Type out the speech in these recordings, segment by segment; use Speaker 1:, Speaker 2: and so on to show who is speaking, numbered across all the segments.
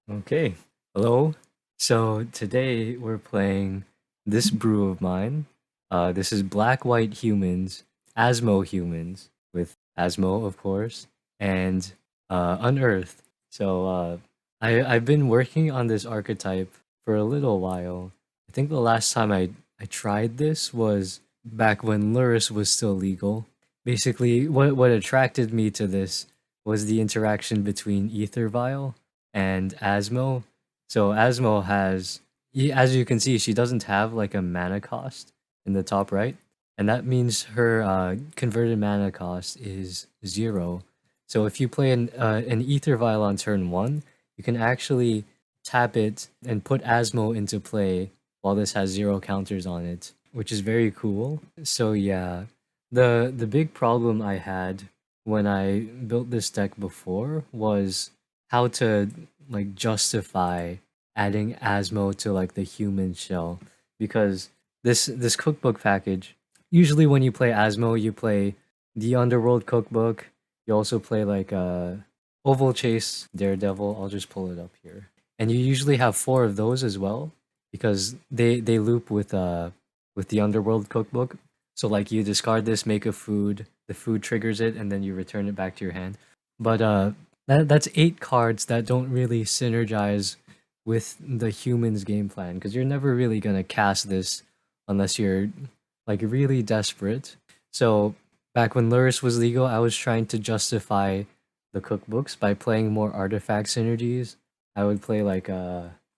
Speaker 1: Okay, hello. So today we're playing this brew of mine. This is Black White Humans, Asmo Humans, with Asmo, of course, and Unearth. So I've been working on this archetype for a little while. I think the last time I tried this was back when Luris was still legal. Basically, what attracted me to this was the interaction between Aether Vial and Asmo. So Asmo has, as you can see, she doesn't have like a mana cost in the top right, and that means her converted mana cost is 0. So if you play an Aether Vial on turn 1, you can actually tap it and put Asmo into play while this has 0 counters on it, which is very cool. So yeah, the big problem I had when I built this deck before was how to like justify adding Asmo to like the human shell, because this cookbook package, usually when you play Asmo you play the Underworld Cookbook. You also play like Oval Chase, Daredevil. I'll just pull it up here, and you usually have 4 of those as well, because they loop with the Underworld Cookbook. So like you discard this, make a food, the food triggers it, and then you return it back to your hand. But that's 8 cards that don't really synergize with the humans game plan, because you're never really gonna cast this unless you're like really desperate. So back when Luris was legal, I was trying to justify the cookbooks by playing more artifact synergies. I would play like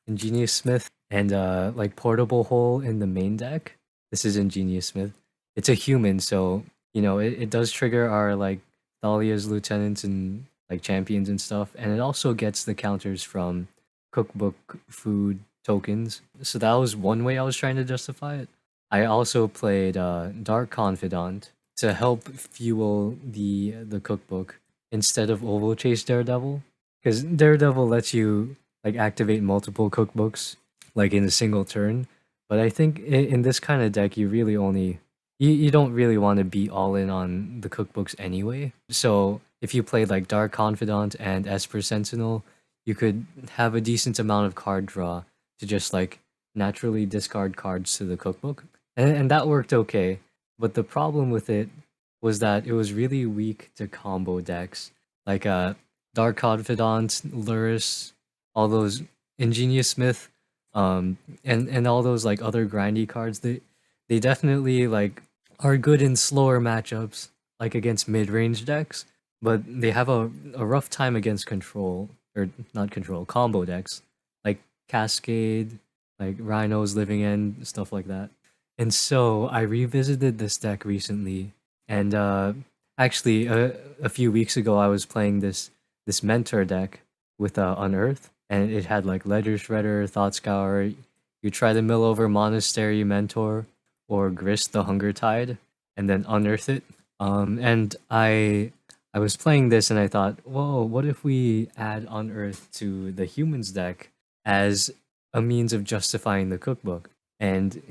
Speaker 1: Ingenious Smith and like Portable Hole in the main deck. This is Ingenious Smith. It's a human, so it does trigger our like Thalia's lieutenants and like champions and stuff, and it also gets the counters from cookbook food tokens. So that was one way I was trying to justify it. I also played Dark Confidant to help fuel the cookbook instead of Oval Chase Daredevil, because Daredevil lets you like activate multiple cookbooks like in a single turn. But I think in this kind of deck, you really only you don't really want to be all in on the cookbooks anyway. So if you played like Dark Confidant and Esper Sentinel, you could have a decent amount of card draw to just like naturally discard cards to the cookbook. And that worked okay. But the problem with it was that it was really weak to combo decks. Like Dark Confidant, Luris, all those Ingenious Smith, and all those like other grindy cards, they definitely like are good in slower matchups, like against mid-range decks, but they have a rough time against control, or not control, combo decks, like Cascade, like Rhino's Living End, stuff like that. And so I revisited this deck recently, and actually a few weeks ago I was playing this mentor deck with Unearth, and it had like Ledger Shredder, Thought Scour. You try to mill over Monastery Mentor or Grist the Hunger Tide, and then unearth it. And I was playing this and I thought, whoa, what if we add Unearth to the humans deck as a means of justifying the cookbook? And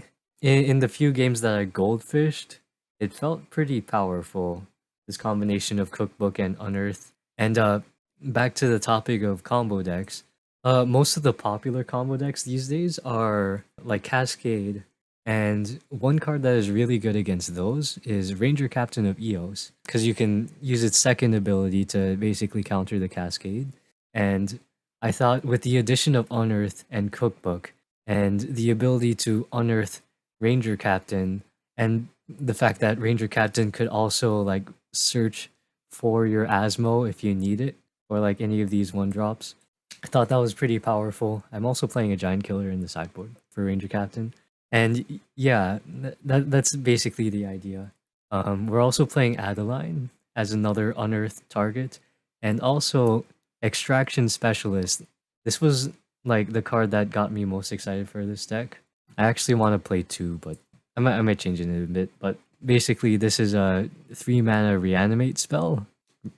Speaker 1: in the few games that I goldfished, it felt pretty powerful. This combination of cookbook and Unearth. And back to the topic of combo decks. Most of the popular combo decks these days are like Cascade, and one card that is really good against those is Ranger-Captain of Eos, because you can use its second ability to basically counter the Cascade. And I thought with the addition of Unearth and Cookbook, and the ability to unearth Ranger-Captain, and the fact that Ranger-Captain could also like search for your Asmo if you need it, or like any of these 1-drops, I thought that was pretty powerful. I'm also playing a Giant Killer in the sideboard for Ranger-Captain. And yeah, that's basically the idea. We're also playing Adeline as another unearthed target, and also Extraction Specialist. This was like the card that got me most excited for this deck. I actually want to play 2, but I might change it in a bit. But basically, this is a 3 mana reanimate spell.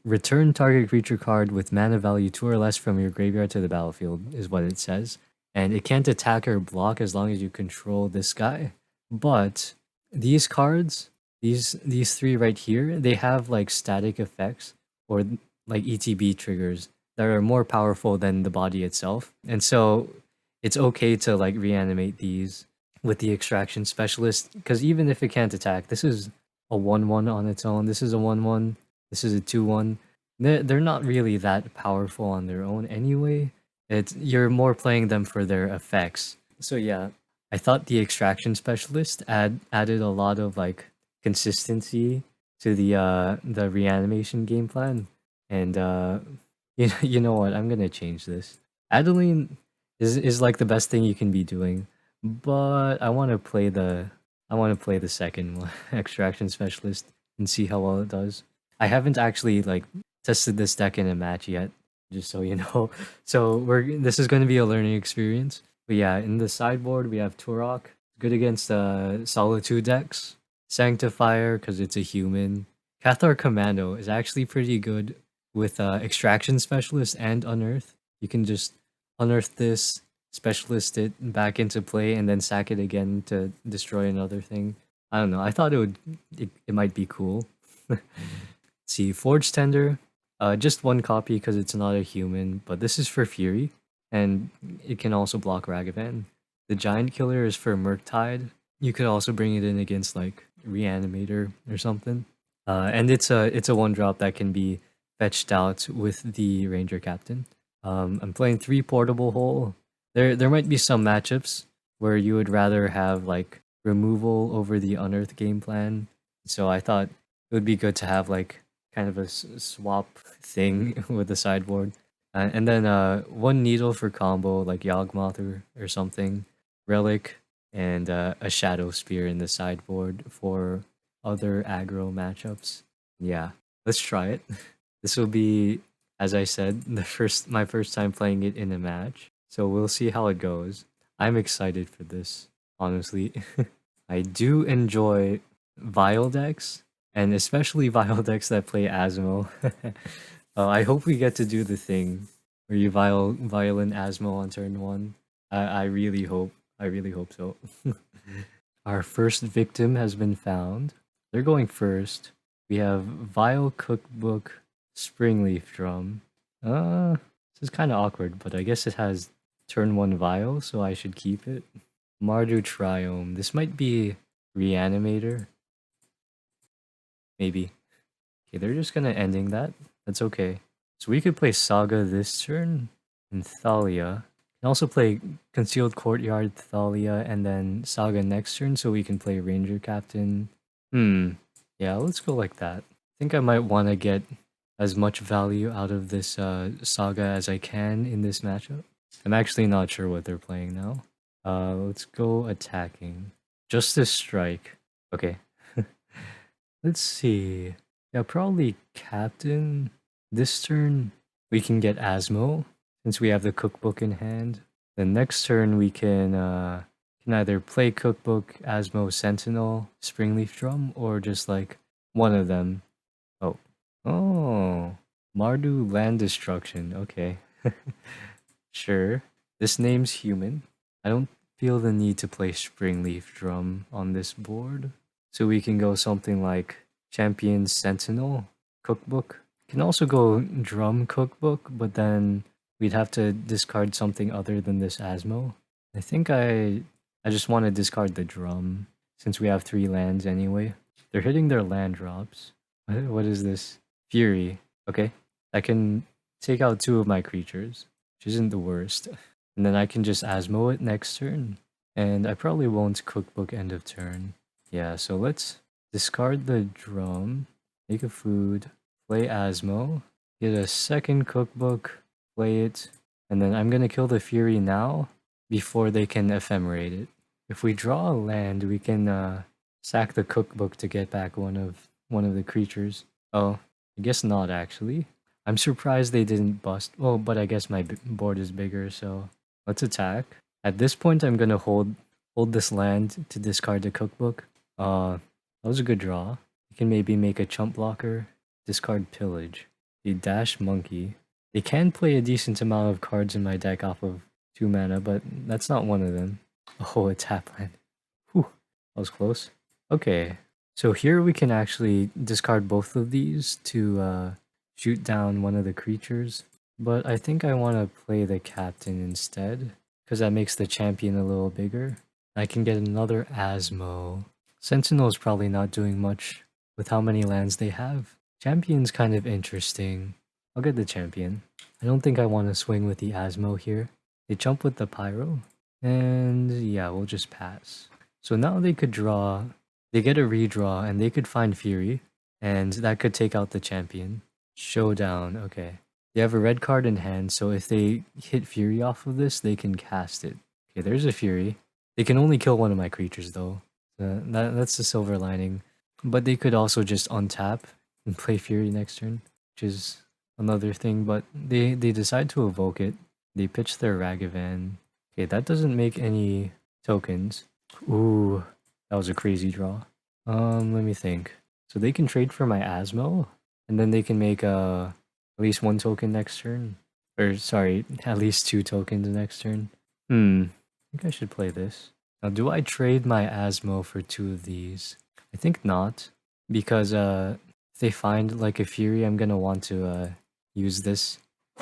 Speaker 1: Return target creature card with mana value 2 or less from your graveyard to the battlefield, is what it says. And it can't attack or block as long as you control this guy. But these cards, these 3 right here, they have like static effects or like ETB triggers that are more powerful than the body itself. And so it's okay to like reanimate these with the extraction specialist, because even if it can't attack, this is a 1/1 on its own. This is a 1/1. This is a 2/1. They're not really that powerful on their own anyway. You're more playing them for their effects. So yeah, I thought the extraction specialist added a lot of like consistency to the reanimation game plan. And you know what? I'm gonna change this. Adeline is like the best thing you can be doing, but I want to play the second one, extraction specialist, and see how well it does. I haven't actually like tested this deck in a match yet, just so you know. So this is going to be a learning experience. But yeah, in the sideboard we have Tourach, good against Solitude decks. Sanctifier because it's a human. Cathar Commando is actually pretty good with Extraction Specialist and Unearth. You can just unearth this, specialist it back into play, and then sack it again to destroy another thing. I don't know. I thought it might be cool. See, Forge-Tender, just one copy because it's not a human, but this is for Fury, and it can also block Ragavan. The Giant Killer is for Murktide. You could also bring it in against like Reanimator or something. And it's a 1-drop that can be fetched out with the Ranger-Captain. I'm playing 3 Portable Hole. There might be some matchups where you would rather have like removal over the Unearth game plan. So I thought it would be good to have like kind of a swap thing with the sideboard. And then 1 Needle for combo, like Yawgmoth or something. Relic, and a Shadowspear in the sideboard for other aggro matchups. Yeah, let's try it. This will be, as I said, my first time playing it in a match. So we'll see how it goes. I'm excited for this, honestly. I do enjoy Vial decks, and especially Vial decks that play Asmo. I hope we get to do the thing where you Violin Asmo on turn 1. I really hope. I really hope so. Our first victim has been found. They're going first. We have Vial Cookbook, Springleaf Drum. This is kind of awkward, but I guess it has turn 1 Vial, so I should keep it. Mardu Triome. This might be Reanimator. Maybe. Okay, they're just gonna ending that. That's okay. So we could play Saga this turn, and Thalia. Can also play Concealed Courtyard, Thalia, and then Saga next turn, so we can play Ranger-Captain. Yeah, let's go like that. I think I might want to get as much value out of this Saga as I can in this matchup. I'm actually not sure what they're playing now. Let's go attacking. Justice Strike. Okay. Let's see. Yeah, probably Captain. This turn, we can get Asmo, since we have the Cookbook in hand. The next turn, we can either play Cookbook, Asmo Sentinel, Springleaf Drum, or just like one of them. Oh, Mardu Land Destruction. Okay. Sure. This name's human. I don't feel the need to play Springleaf Drum on this board. So we can go something like Champion Sentinel, Cookbook. Can also go Drum Cookbook, but then we'd have to discard something other than this Asmo. I think I just want to discard the Drum, since we have 3 lands anyway. They're hitting their land drops. What is this? Fury. Okay. I can take out 2 of my creatures, which isn't the worst. And then I can just Asmo it next turn. And I probably won't Cookbook end of turn. Yeah, so let's discard the Drum, make a food, play Asmo, get a second Cookbook, play it, and then I'm gonna kill the Fury now before they can ephemerate it. If we draw a land, we can sack the Cookbook to get back one of the creatures. Oh, I guess not actually. I'm surprised they didn't bust. Well, but I guess my board is bigger, so let's attack. At this point, I'm gonna hold this land to discard the Cookbook. That was a good draw. You can maybe make a chump blocker, discard Pillage. The Dash Monkey. They can play a decent amount of cards in my deck off of 2 mana, but that's not one of them. Oh, a tap land. Whew, that was close. Okay, so here we can actually discard both of these to shoot down one of the creatures. But I think I want to play the captain instead, because that makes the champion a little bigger. I can get another Asmo. Sentinel's probably not doing much with how many lands they have. Champion's kind of interesting. I'll get the champion. I don't think I want to swing with the Asmo here. They jump with the Pyro. And yeah, we'll just pass. So now they could draw. They get a redraw and they could find Fury. And that could take out the champion. Showdown, okay. They have a red card in hand, so if they hit Fury off of this, they can cast it. Okay, there's a Fury. They can only kill one of my creatures though. That's the silver lining. But they could also just untap and play Fury next turn, which is another thing. But they decide to evoke it. They pitch their Ragavan. Okay, that doesn't make any tokens. Ooh, that was a crazy draw. Let me think. So they can trade for my Asmo, and then they can make at least one token next turn. Or sorry, at least 2 tokens next turn. I think I should play this. Now, do I trade my Asmo for 2 of these? I think not, because if they find like a Fury, I'm gonna want to use this.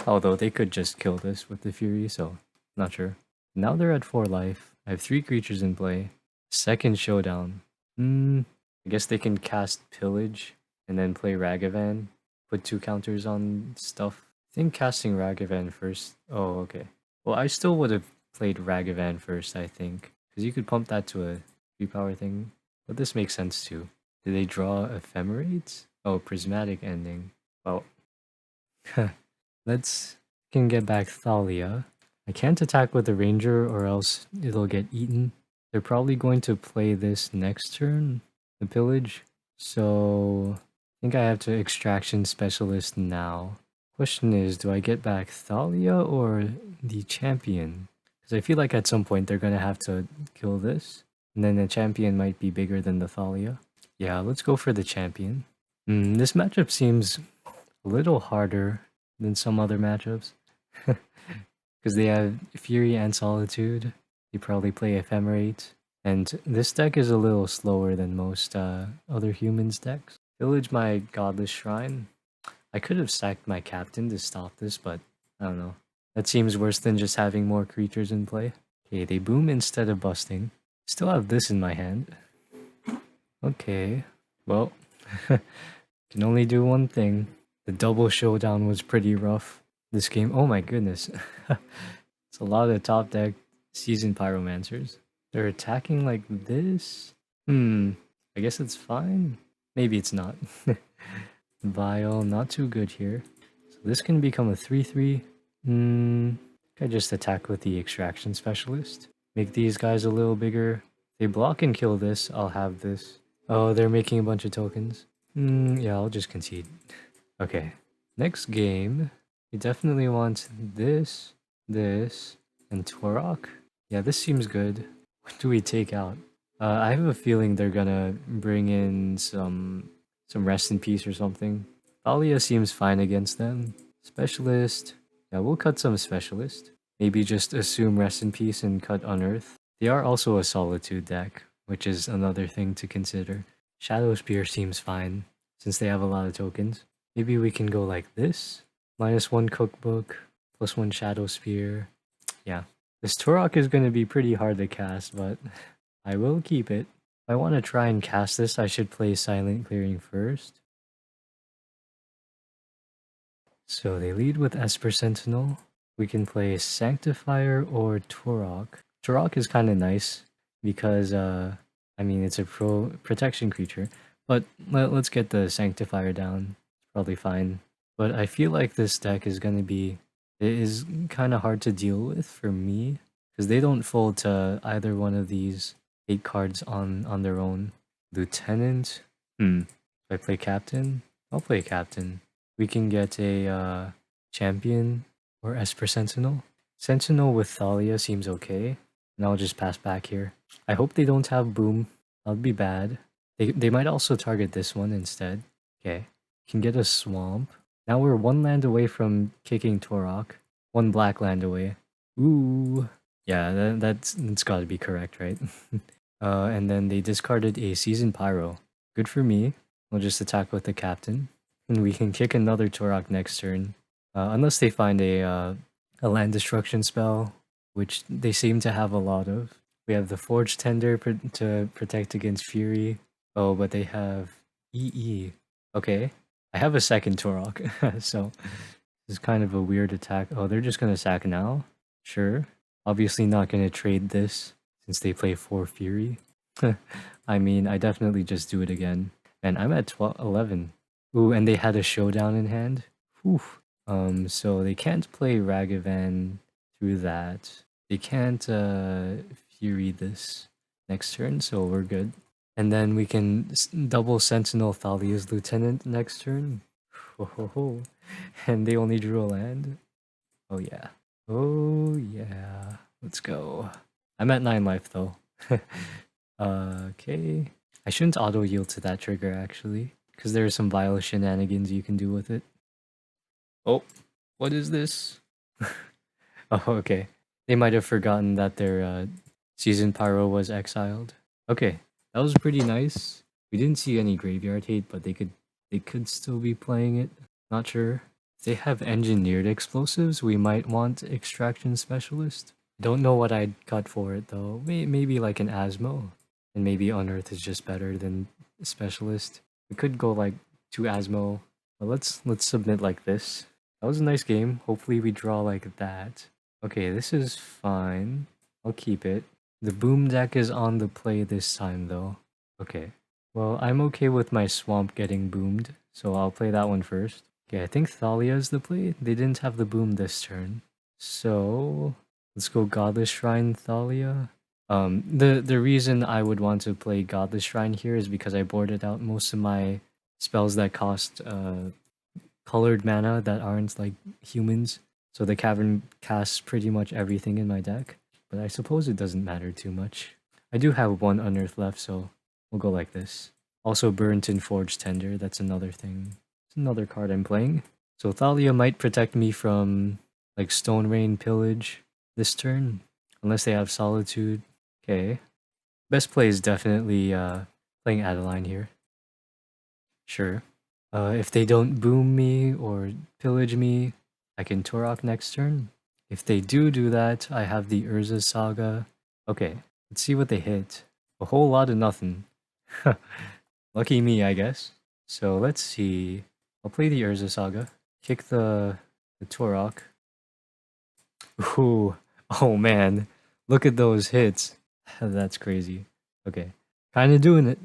Speaker 1: Although they could just kill this with the Fury, so not sure. Now they're at 4 life. I have 3 creatures in play. Second showdown. I guess they can cast Pillage and then play Ragavan. Put 2 counters on stuff. I think casting Ragavan first. Oh, okay. Well, I still would have played Ragavan first, I think. Because you could pump that to a 3-power thing. But this makes sense too. Did they draw Ephemerates? Oh, Prismatic Ending. Well, let's can get back Thalia. I can't attack with the Ranger or else it'll get eaten. They're probably going to play this next turn, the Pillage. So I think I have to Extraction Specialist now. Question is, do I get back Thalia or the champion? Because I feel like at some point they're going to have to kill this. And then the champion might be bigger than the Thalia. Yeah, let's go for the champion. This matchup seems a little harder than some other matchups. Because they have Fury and Solitude. They probably play Ephemerate. And this deck is a little slower than most other humans decks. Village my Godless Shrine. I could have sacked my captain to stop this, but I don't know. That seems worse than just having more creatures in play. Okay, they boom instead of busting. Still have this in my hand. Okay, well, can only do one thing. The double showdown was pretty rough. This game, oh my goodness. It's a lot of top deck seasoned pyromancers. They're attacking like this? I guess it's fine. Maybe it's not. Vial, not too good here. So this can become a 3-3. I just attack with the Extraction Specialist. Make these guys a little bigger. If they block and kill this, I'll have this. Oh, they're making a bunch of tokens. Yeah, I'll just concede. Okay, next game. We definitely want this, and Tourach. Yeah, this seems good. What do we take out? I have a feeling they're gonna bring in some Rest in Peace or something. Thalia seems fine against them. Specialist. Yeah, we'll cut some Specialist. Maybe just assume Rest in Peace and cut Unearth. They are also a Solitude deck, which is another thing to consider. Shadowspear seems fine, since they have a lot of tokens. Maybe we can go like this. -1 Cookbook, +1 Shadowspear. Yeah. This Tourach is going to be pretty hard to cast, but I will keep it. If I want to try and cast this, I should play Silent Clearing first. So they lead with Esper Sentinel. We can play Sanctifier or Tourach. Tourach is kind of nice because, I mean, it's a protection creature. But let's get the Sanctifier down. It's probably fine. But I feel like this deck is going to be... It is kind of hard to deal with for me. Because they don't fold to either one of these 8 cards on their own. Lieutenant? If I play Captain? I'll play Captain. We can get a Champion or Esper Sentinel. Sentinel with Thalia seems okay. And I'll just pass back here. I hope they don't have Boom. That would be bad. They might also target this one instead. Okay. Can get a Swamp. Now we're 1 land away from kicking Tourach. 1 black land away. Ooh. Yeah, that's got to be correct, right? And then they discarded a Seasoned Pyro. Good for me. We'll just attack with the Captain. And we can kick another Tourach next turn. Unless they find a land destruction spell, which they seem to have a lot of. We have the Forge-Tender to protect against Fury. Oh, but they have EE. Okay. I have a second Tourach, so this is kind of a weird attack. Oh, they're just gonna sack now? Sure. Obviously not gonna trade this since they play 4 Fury. I mean, I definitely just do it again. And I'm at 11. Ooh, and they had a showdown in hand. Whew. So they can't play Ragavan through that. They can't Fury this next turn, so we're good. And then we can double Sentinel Thalia's Lieutenant next turn. Ho. And they only drew a land. Oh yeah. Oh yeah. Let's go. I'm at 9 life though. Okay. I shouldn't auto yield to that trigger actually, because there are some vile shenanigans you can do with it. Oh, what is this? Oh, okay. They might have forgotten that their season pyro was exiled. Okay, that was pretty nice. We didn't see any graveyard hate, but they could still be playing it. Not sure. If they have engineered explosives, we might want extraction specialist. Don't know what I'd cut for it though. Maybe like an Asmo, and maybe Unearth is just better than specialist. We could go like 2 Asmo, but let's submit like this. That was a nice game. Hopefully we draw like that. Okay, this is fine. I'll keep it. The boom deck is on the play this time though. Okay. Well, I'm okay with my swamp getting boomed, so I'll play that one first. Okay, I think Thalia is the play. They didn't have the boom this turn. So let's go Godless Shrine Thalia. The reason I would want to play Godless Shrine here is because I boarded out most of my spells that cost colored mana that aren't like humans. So the Cavern casts pretty much everything in my deck. But I suppose it doesn't matter too much. I do have 1 Unearth left, so we'll go like this. Also Burrenton Forge-Tender, that's another thing. It's another card I'm playing. So Thalia might protect me from like Stone Rain Pillage this turn. Unless they have Solitude. Okay. Best play is definitely playing Adeline here. Sure. If they don't boom me or pillage me, I can Tourach next turn. If they do that, I have the Urza Saga. Okay, let's see what they hit. A whole lot of nothing. Lucky me, I guess. So let's see. I'll play the Urza Saga. Kick the Tourach. Ooh, oh man. Look at those hits. That's crazy. Okay, kinda doing it.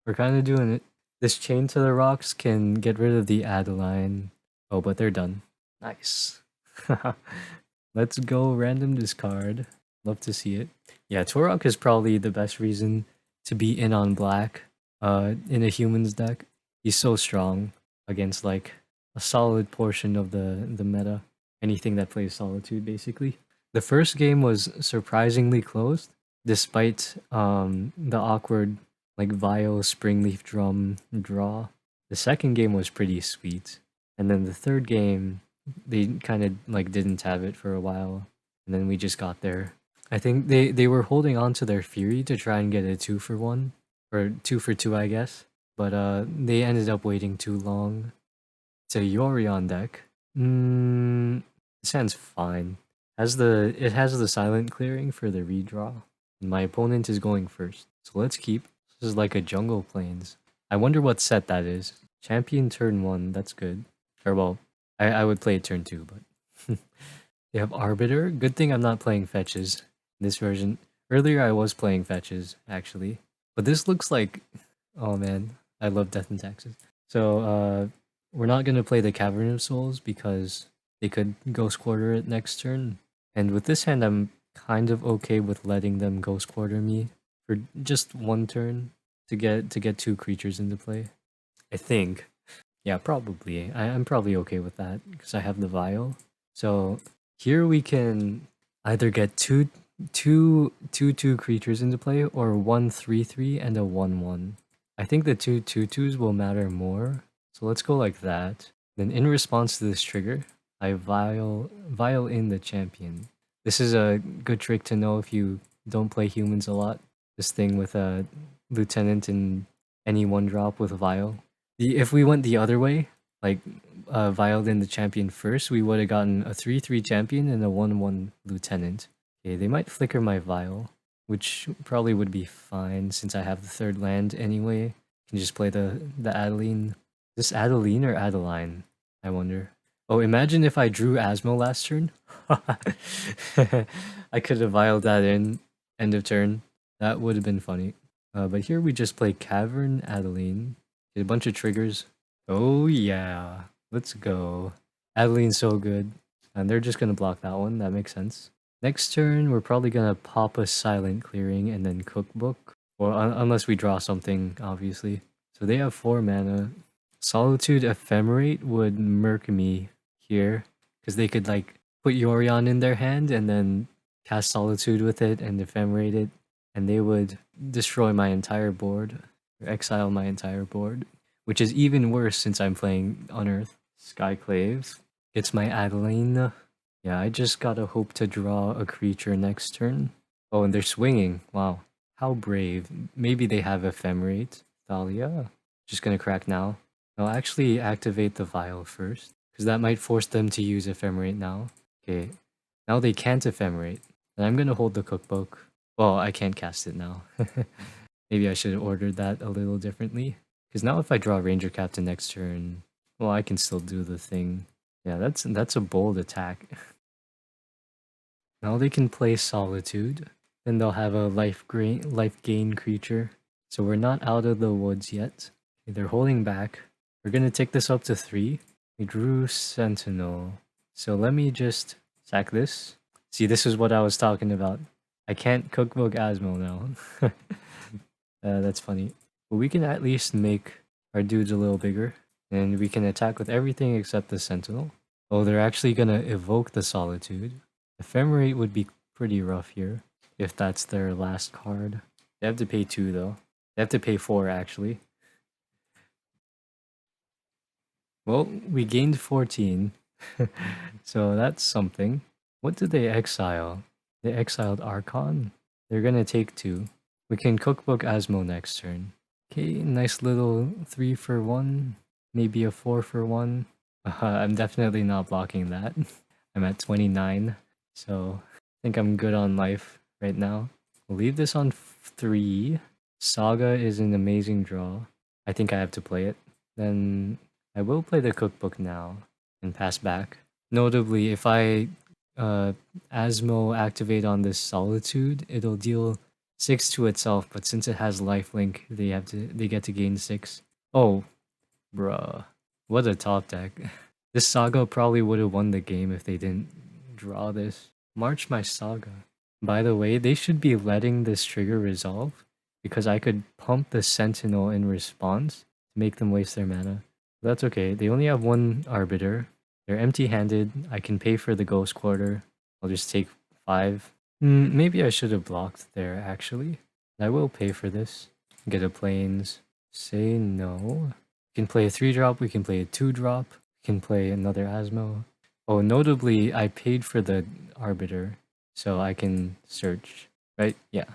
Speaker 1: We're kinda doing it. This Chain to the Rocks can get rid of the Adeline. Oh, but they're done. Nice. Let's go random discard. Love to see it. Yeah, Tourach is probably the best reason to be in on black in a humans deck. He's so strong against like a solid portion of the meta. Anything that plays Solitude, basically. The first game was surprisingly close, despite the awkward like Vial Springleaf Drum draw. The second game was pretty sweet. And then the third game, they kind of like didn't have it for a while. And then we just got there. I think they were holding on to their Fury to try and get a 2-for-1. Or 2-for-2, I guess. But they ended up waiting too long. It's a Yorion deck. This hand's fine. It has the silent clearing for the redraw. And my opponent is going first. So let's keep. This is like a jungle plains. I wonder what set that is. Champion turn 1, that's good. Or well, I would play it turn 2, but they have Arbiter. Good thing I'm not playing fetches in this version. Earlier I was playing fetches, actually. But this looks like... Oh man, I love Death and Taxes. So, we're not going to play the Cavern of Souls because they could Ghost Quarter it next turn. And with this hand, I'm kind of okay with letting them Ghost Quarter me for just 1 turn to get 2 creatures into play. I think. Yeah, probably. I'm probably okay with that because I have the Vial. So here we can either get two creatures into play or 1 3/3 and a 1/1. I think the 2 2/2s will matter more. So let's go like that. Then in response to this trigger, I Vial in the champion. This is a good trick to know if you don't play humans a lot. This thing with a Lieutenant and any 1-drop with Vial. If we went the other way, like vialed in the champion first, we would have gotten a 3/3 champion and a 1/1 lieutenant. Okay, they might flicker my vial, which probably would be fine since I have the third land anyway. Can just play the Adeline. Is this Adeline or Adeline? I wonder. Oh, imagine if I drew Asmo last turn. I could have vialed that in end of turn. That would have been funny. But here we just play Cavern, Adeline. Get a bunch of triggers. Oh yeah, let's go. Adeline's so good. And they're just gonna block that one, that makes sense. Next turn, we're probably gonna pop a Silent Clearing and then Cookbook. Or unless we draw something, obviously. So they have 4 mana. Solitude Ephemerate would murk me here. Because they could like put Yorion in their hand and then cast Solitude with it and Ephemerate it. And they would destroy my entire board. Or exile my entire board. Which is even worse since I'm playing Unearth. Skyclaves. It's my Adeline. Yeah, I just gotta hope to draw a creature next turn. Oh, and they're swinging. Wow. How brave. Maybe they have Ephemerate. Thalia. Just gonna crack now. I'll actually activate the vial first. Because that might force them to use Ephemerate now. Okay. Now they can't Ephemerate. And I'm gonna hold the cookbook. Well, I can't cast it now. Maybe I should have ordered that a little differently. Because now if I draw Ranger-Captain next turn, well, I can still do the thing. Yeah, that's a bold attack. Now they can play Solitude. Then they'll have a life gain creature. So we're not out of the woods yet. Okay, they're holding back. We're going to take this up to 3. We drew Sentinel. So let me just sack this. See, this is what I was talking about. I can't Cookbook Asmo now. That's funny. But we can at least make our dudes a little bigger. And we can attack with everything except the Sentinel. Oh, they're actually going to evoke the Solitude. Ephemerate would be pretty rough here. If that's their last card. They have to pay 2 though. They have to pay 4 actually. Well, we gained 14. So that's something. What did they exile? They exiled Archon. They're gonna take 2. We can Cookbook Asmo next turn. Okay, nice little 3 for 1. Maybe a 4 for 1. I'm definitely not blocking that. I'm at 29. So I think I'm good on life right now. We'll leave this on 3. Saga is an amazing draw. I think I have to play it. Then I will play the cookbook now and pass back. Notably, if I Asmo activate on this Solitude, it'll deal 6 to itself, but since it has lifelink, they get to gain 6. Oh, bruh. What a top deck. This Saga probably would have won the game if they didn't draw this. March my Saga. By the way, they should be letting this trigger resolve because I could pump the Sentinel in response to make them waste their mana. That's okay. They only have 1 Arbiter. They're empty-handed. I can pay for the Ghost Quarter. I'll just take 5. Maybe I should have blocked there, actually. I will pay for this. Get a Plains. Say no. We can play a 3-drop. We can play a 2-drop. We can play another Asmo. Oh, notably, I paid for the Arbiter, so I can search, right? Yeah.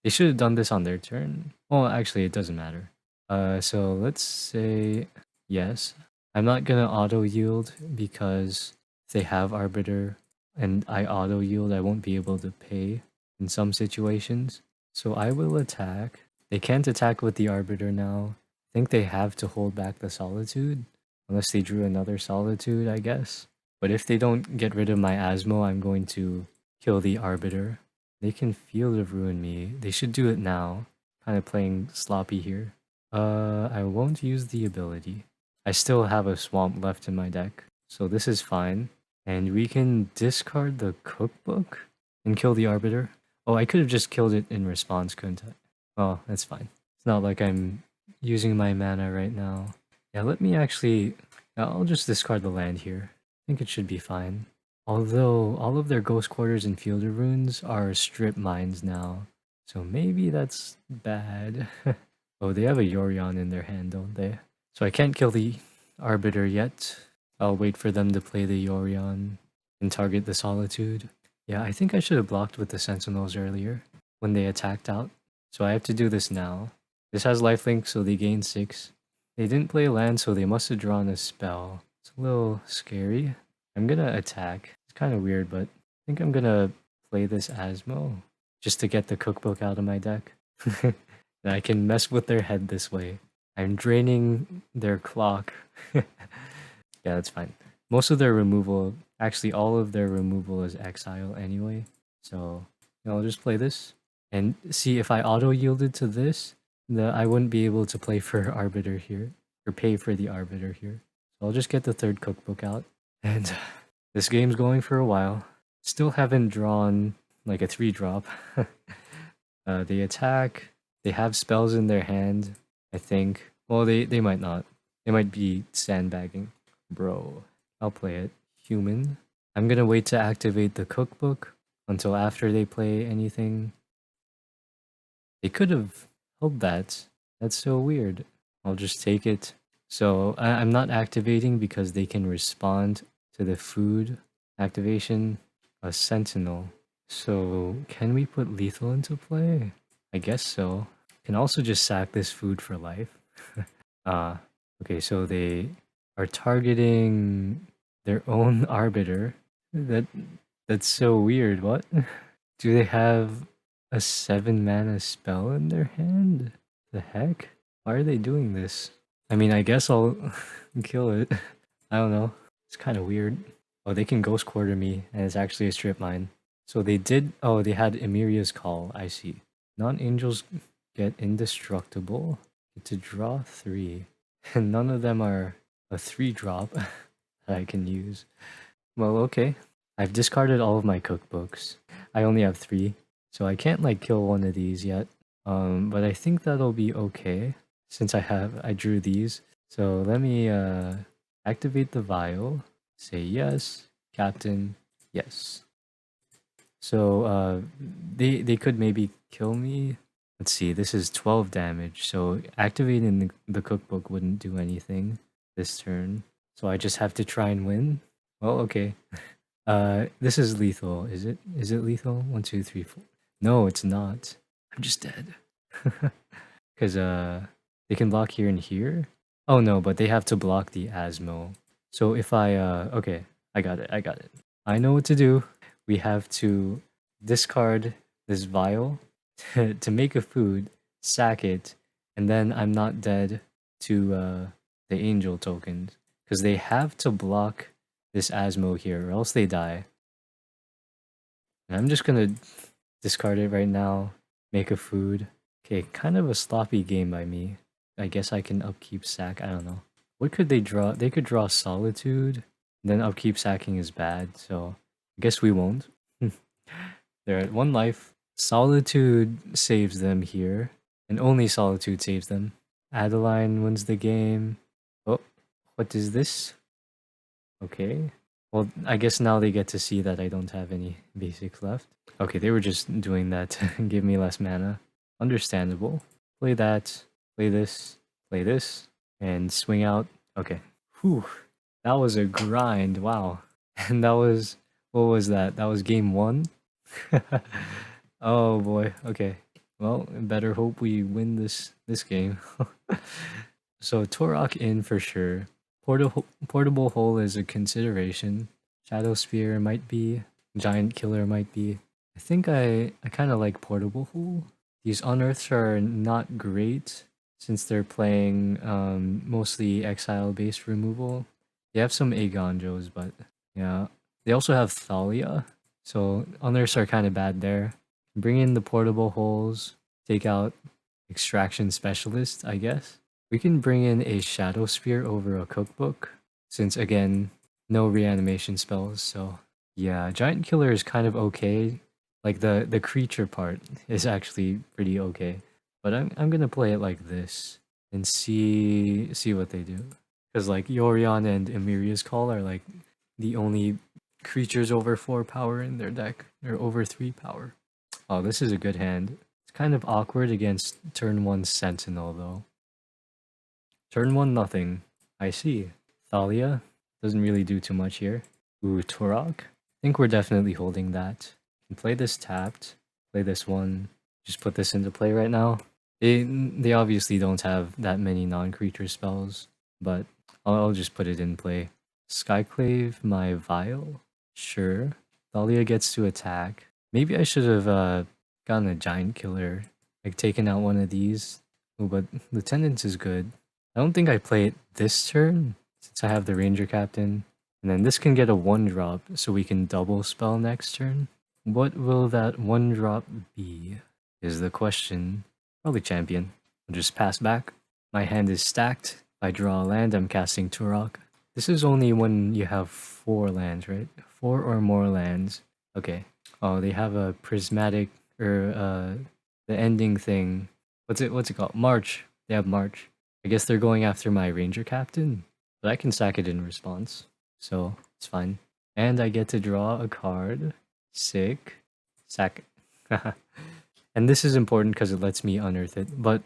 Speaker 1: They should have done this on their turn. Well, actually, it doesn't matter. So let's say yes. I'm not gonna auto-yield because if they have Arbiter and I auto-yield, I won't be able to pay in some situations. So I will attack. They can't attack with the Arbiter now. I think they have to hold back the Solitude, unless they drew another Solitude, I guess. But if they don't get rid of my Asmo, I'm going to kill the Arbiter. They can Field of Ruin me. They should do it now. Kind of playing sloppy here. I won't use the ability. I still have a Swamp left in my deck, so this is fine. And we can discard the Cookbook and kill the Arbiter. Oh, I could have just killed it in response, couldn't I? Well, that's fine. It's not like I'm using my mana right now. Yeah, let me actually... I'll just discard the land here. I think it should be fine. Although, all of their Ghost Quarters and Field of Runes are strip mines now. So maybe that's bad. Oh, they have a Yorion in their hand, don't they? So I can't kill the Arbiter yet. I'll wait for them to play the Yorion and target the Solitude. Yeah, I think I should have blocked with the Sentinels earlier when they attacked out. So I have to do this now. This has lifelink, so they gain 6. They didn't play land, so they must have drawn a spell. It's a little scary. I'm gonna attack. It's kind of weird, but I think I'm gonna play this Asmo just to get the cookbook out of my deck. And I can mess with their head this way. I'm draining their clock. Yeah, that's fine. Most of their removal, actually all of their removal is exile anyway. So I'll just play this. And see, if I auto-yielded to this, I wouldn't be able to play for Arbiter here. Or pay for the Arbiter here. So I'll just get the third cookbook out. And this game's going for a while. Still haven't drawn like a 3-drop. They attack. They have spells in their hand, I think. Well, they might not. They might be sandbagging. Bro, I'll play it. Human. I'm gonna wait to activate the cookbook until after they play anything. They could have held that. That's so weird. I'll just take it. So I'm not activating because they can respond to the food activation. A Sentinel. So can we put lethal into play? I guess so. Can also just sack this food for life. Okay, so they are targeting their own Arbiter. That's so weird. What? Do they have a 7-mana spell in their hand? The heck? Why are they doing this? I mean, I guess I'll kill it. I don't know. It's kind of weird. Oh, they can Ghost Quarter me, and it's actually a strip mine. So they did... Oh, they had Emiria's Call. I see. Non-angels get indestructible. Get to draw 3. And none of them are a 3-drop that I can use. Well, okay. I've discarded all of my cookbooks. I only have 3. So I can't like kill one of these yet. But I think that'll be okay. Since I drew these. So let me activate the vial. Say yes. Captain. Yes. So they could maybe kill me. Let's see, this is 12 damage. So activating the cookbook wouldn't do anything this turn. So I just have to try and win. Well, okay. This is lethal. Is it? Is it lethal? 1, 2, 3, 4. No, it's not. I'm just dead. Because they can block here and here. Oh no, but they have to block the Asmo. So if I okay, I got it. I know what to do. We have to discard this vial to make a food, sack it, and then I'm not dead to the angel tokens. Because they have to block this Asmo here, or else they die. And I'm just gonna discard it right now, make a food. Okay, kind of a sloppy game by me. I guess I can upkeep sack, I don't know. What could they draw? They could draw Solitude, then upkeep sacking is bad, so I guess we won't. They're at 1 life. Solitude saves them here, and only Solitude saves them. Adeline wins the game. Oh, what is this? Okay. Well, I guess now they get to see that I don't have any basics left. Okay, they were just doing that to give me less mana. Understandable. Play that, play this, and swing out. Okay. Whew. That was a grind. Wow. And that was... What was that? That was game 1? Oh boy. Okay. Well, better hope we win this game. So Tourach in for sure. Portable Hole is a consideration. Shadowspear might be. Giant Killer might be. I think I kind of like Portable Hole. These Unearths are not great since they're playing mostly exile-based removal. They have some Agonjos, but yeah. They also have Thalia, so Unearths are kind of bad there. Bring in the Portable Holes, take out Extraction Specialist, I guess. We can bring in a Shadowspear over a Cookbook, since again, no reanimation spells, so yeah, Giant Killer is kind of okay. Like the creature part is actually pretty okay. But I'm gonna play it like this and see what they do. Because like Yorion and Emiria's Call are like the only creatures over 4 power in their deck. Or over 3 power. Oh, this is a good hand. It's kind of awkward against turn 1 Sentinel though. Turn 1 nothing. I see. Thalia doesn't really do too much here. Ooh, Tourach. I think we're definitely holding that. Can play this tapped. Play this one. Just put this into play right now. They obviously don't have that many non-creature spells, but I'll just put it in play. Skyclave my Vial? Sure. Thalia gets to attack. Maybe I should have gotten a Giant Killer. Like taken out one of these. Oh, but Lieutenant is good. I don't think I play it this turn, since I have the Ranger Captain. And then this can get a 1-drop, so we can double spell next turn. What will that 1-drop be, is the question. Probably Champion. I'll just pass back. My hand is stacked. If I draw a land, I'm casting Tourach. This is only when you have 4 lands, right? 4 or more lands. Okay. Oh, they have a prismatic, or the ending thing. What's it called? March. They have March. I guess they're going after my Ranger Captain. But I can sack it in response. So, it's fine. And I get to draw a card. Sick. Sack it. And this is important because it lets me unearth it. But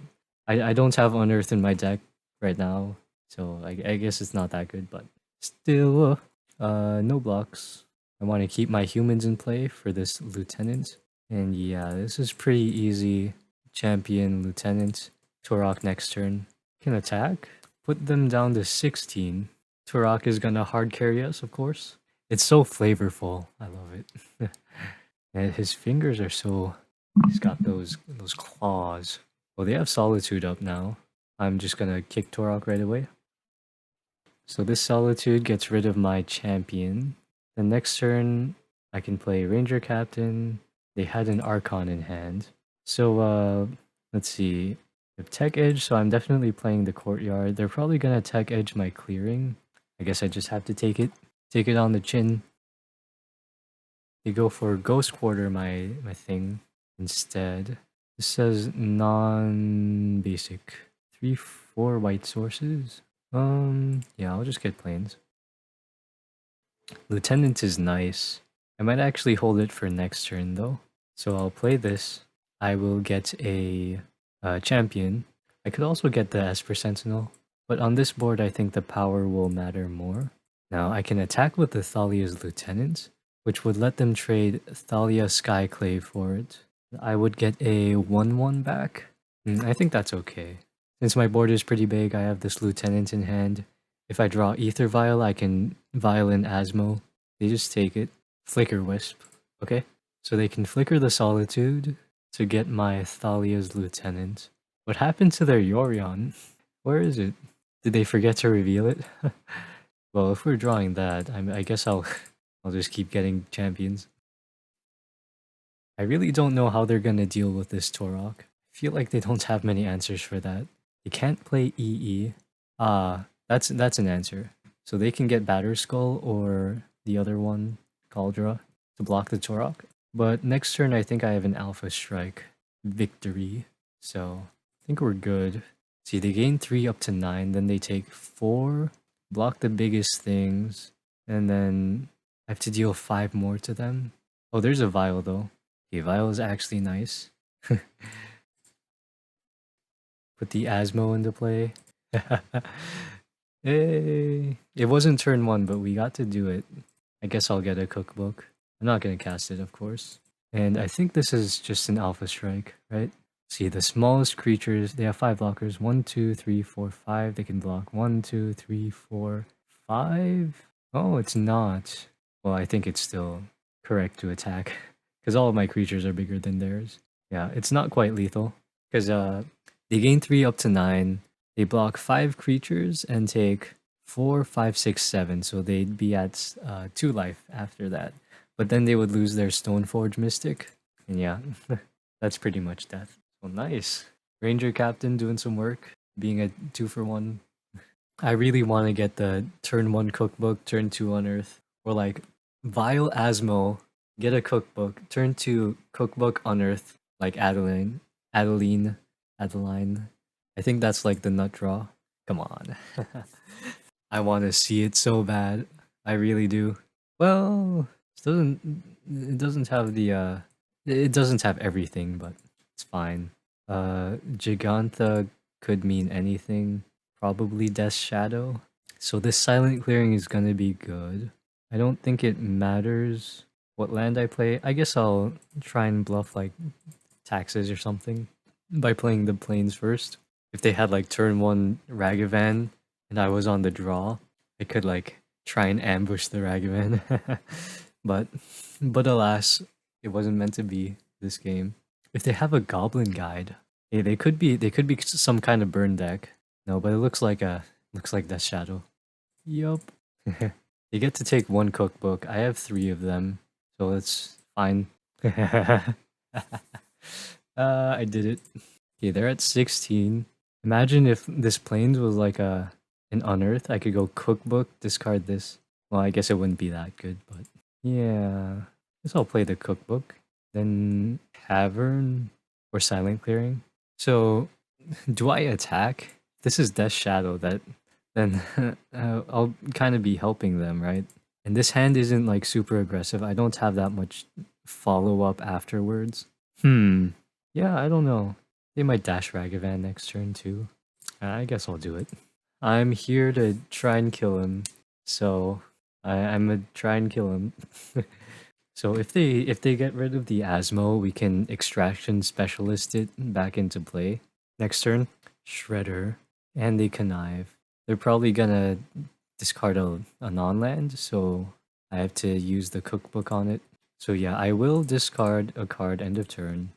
Speaker 1: I don't have Unearth in my deck right now. So I guess it's not that good, but still, no blocks. I want to keep my humans in play for this Lieutenant. And yeah, this is pretty easy. Champion, Lieutenant, Tourach next turn. Can attack. Put them down to 16. Tourach is gonna hard carry us, of course. It's so flavorful. I love it. And his fingers are so... He's got those claws. Well, they have Solitude up now. I'm just gonna kick Tourach right away. So this Solitude gets rid of my champion. The next turn, I can play Ranger Captain. They had an Archon in hand. So, let's see. They have Tech Edge, so I'm definitely playing the Courtyard. They're probably gonna Tech Edge my clearing. I guess I just have to take it. Take it on the chin. They go for Ghost Quarter my thing instead. This says non-basic. 3-4 white sources. Yeah, I'll just get plains. Lieutenant is nice. I might actually hold it for next turn though. So I'll play this. I will get a champion. I could also get the Esper Sentinel. But on this board, I think the power will matter more. Now, I can attack with the Thalia's Lieutenant, which would let them trade Thalia Skyclave for it. I would get a 1-1 back. I think that's okay. Since my board is pretty big, I have this Lieutenant in hand. If I draw Aether Vial, I can Vial in Asmo. They just take it. Flicker Wisp. Okay? So they can flicker the Solitude to get my Thalia's Lieutenant. What happened to their Yorion? Where is it? Did they forget to reveal it? Well, if we're drawing that, I guess I'll just keep getting champions. I really don't know how they're gonna deal with this Tourach. I feel like they don't have many answers for that. They can't play EE. That's an answer. So they can get Batterskull or the other one, Caldra, to block the Tourach. But next turn, I think I have an Alpha Strike victory. So I think we're good. See, they gain 3 up to 9, then they take 4, block the biggest things, and then I have to deal 5 more to them. Oh, there's a Vial though. Okay, Vial is actually nice. Put the Asmo into play. Hey! It wasn't turn 1, but we got to do it. I guess I'll get a cookbook. I'm not gonna cast it, of course. And I think this is just an Alpha Strike, right? See, the smallest creatures, they have 5 blockers. 1, 2, 3, 4, 5. They can block 1, 2, 3, 4, 5. Oh, it's not. Well, I think it's still correct to attack. Because all of my creatures are bigger than theirs. Yeah, it's not quite lethal. Because they gain 3 up to 9. They block 5 creatures and take 4, 5, 6, 7. So they'd be at 2 life after that. But then they would lose their Stoneforge Mystic. And yeah, that's pretty much death. Oh, nice. Ranger Captain doing some work, being a 2-for-1. I really want to get the turn 1 cookbook, turn 2 Unearth. Or like, Vial Asmo, get a cookbook, turn 2 cookbook Unearth, like Adeline. I think that's like the nut draw. Come on. I want to see it so bad. I really do. Well, it doesn't have the, it doesn't have everything, but it's fine. Gigantha could mean anything. Probably Death Shadow. So this silent clearing is gonna be good. I don't think it matters what land I play. I guess I'll try and bluff like taxes or something by playing the plains first. If they had like turn 1 Ragavan and I was on the draw, I could like try and ambush the Ragavan. but alas, it wasn't meant to be this game. If they have a Goblin Guide, hey, they could be some kind of burn deck. No, but it looks like Death Shadow. Yup. You get to take one cookbook. I have 3 of them, so it's fine. I did it. Okay, they're at 16. Imagine if this plains was like an Unearth. I could go cookbook, discard this. Well, I guess it wouldn't be that good, but yeah. I guess I'll play the cookbook. Then Cavern or Silent Clearing. So, do I attack? This is Death Shadow. Then I'll kind of be helping them, right? And this hand isn't like super aggressive. I don't have that much follow up afterwards. Yeah, I don't know. They might dash Ragavan next turn too. I guess I'll do it. I'm here to try and kill him, so I'm gonna try and kill him. So if they get rid of the Asmo, we can Extraction Specialist it back into play. Next turn, Shredder, and they Connive. They're probably gonna discard a non-land, so I have to use the cookbook on it. So yeah, I will discard a card end of turn.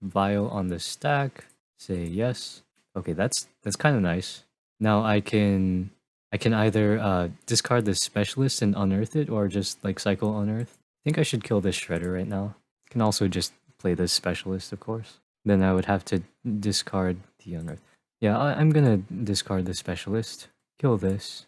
Speaker 1: Vial on the stack. Say yes. Okay, that's kind of nice. Now I can either discard the Specialist and unearth it, or just like cycle unearth. I think I should kill this Shredder right now. I can also just play the Specialist, of course. Then I would have to discard the unearth. Yeah, I'm gonna discard the Specialist. Kill this.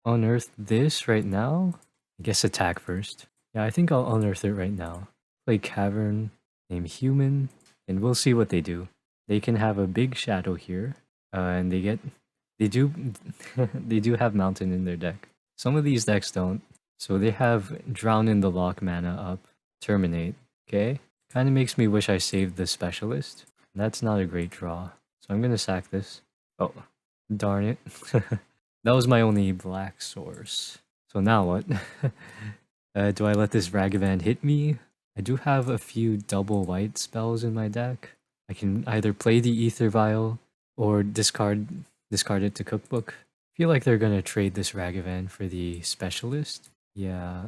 Speaker 1: Unearth this right now? I guess attack first. Yeah, I think I'll unearth it right now. Play Cavern, name Human, and we'll see what they do. They can have a big shadow here, and they do have Mountain in their deck. Some of these decks don't. So they have Drown in the Lock mana up, Terminate, okay? Kind of makes me wish I saved the Specialist. That's not a great draw. So I'm gonna sack this. Oh, darn it. That was my only black source. So now what? Do I let this Ragavan hit me? I do have a few double white spells in my deck. I can either play the Aether Vial or discard it to Cookbook. I feel like they're gonna trade this Ragavan for the Specialist. Yeah.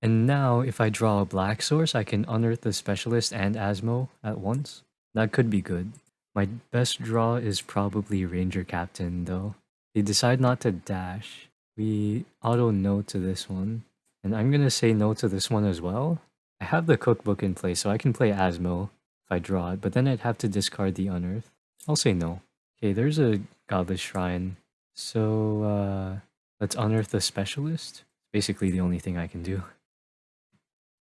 Speaker 1: And now if I draw a black source, I can unearth the Specialist and Asmo at once. That could be good. My best draw is probably Ranger-Captain though. They decide not to dash. We auto no to this one. And I'm gonna say no to this one as well. I have the cookbook in place, so I can play Asmo if I draw it, but then I'd have to discard the Unearth. I'll say no. Okay, there's a Godless Shrine. So, let's unearth the Specialist. Basically the only thing I can do.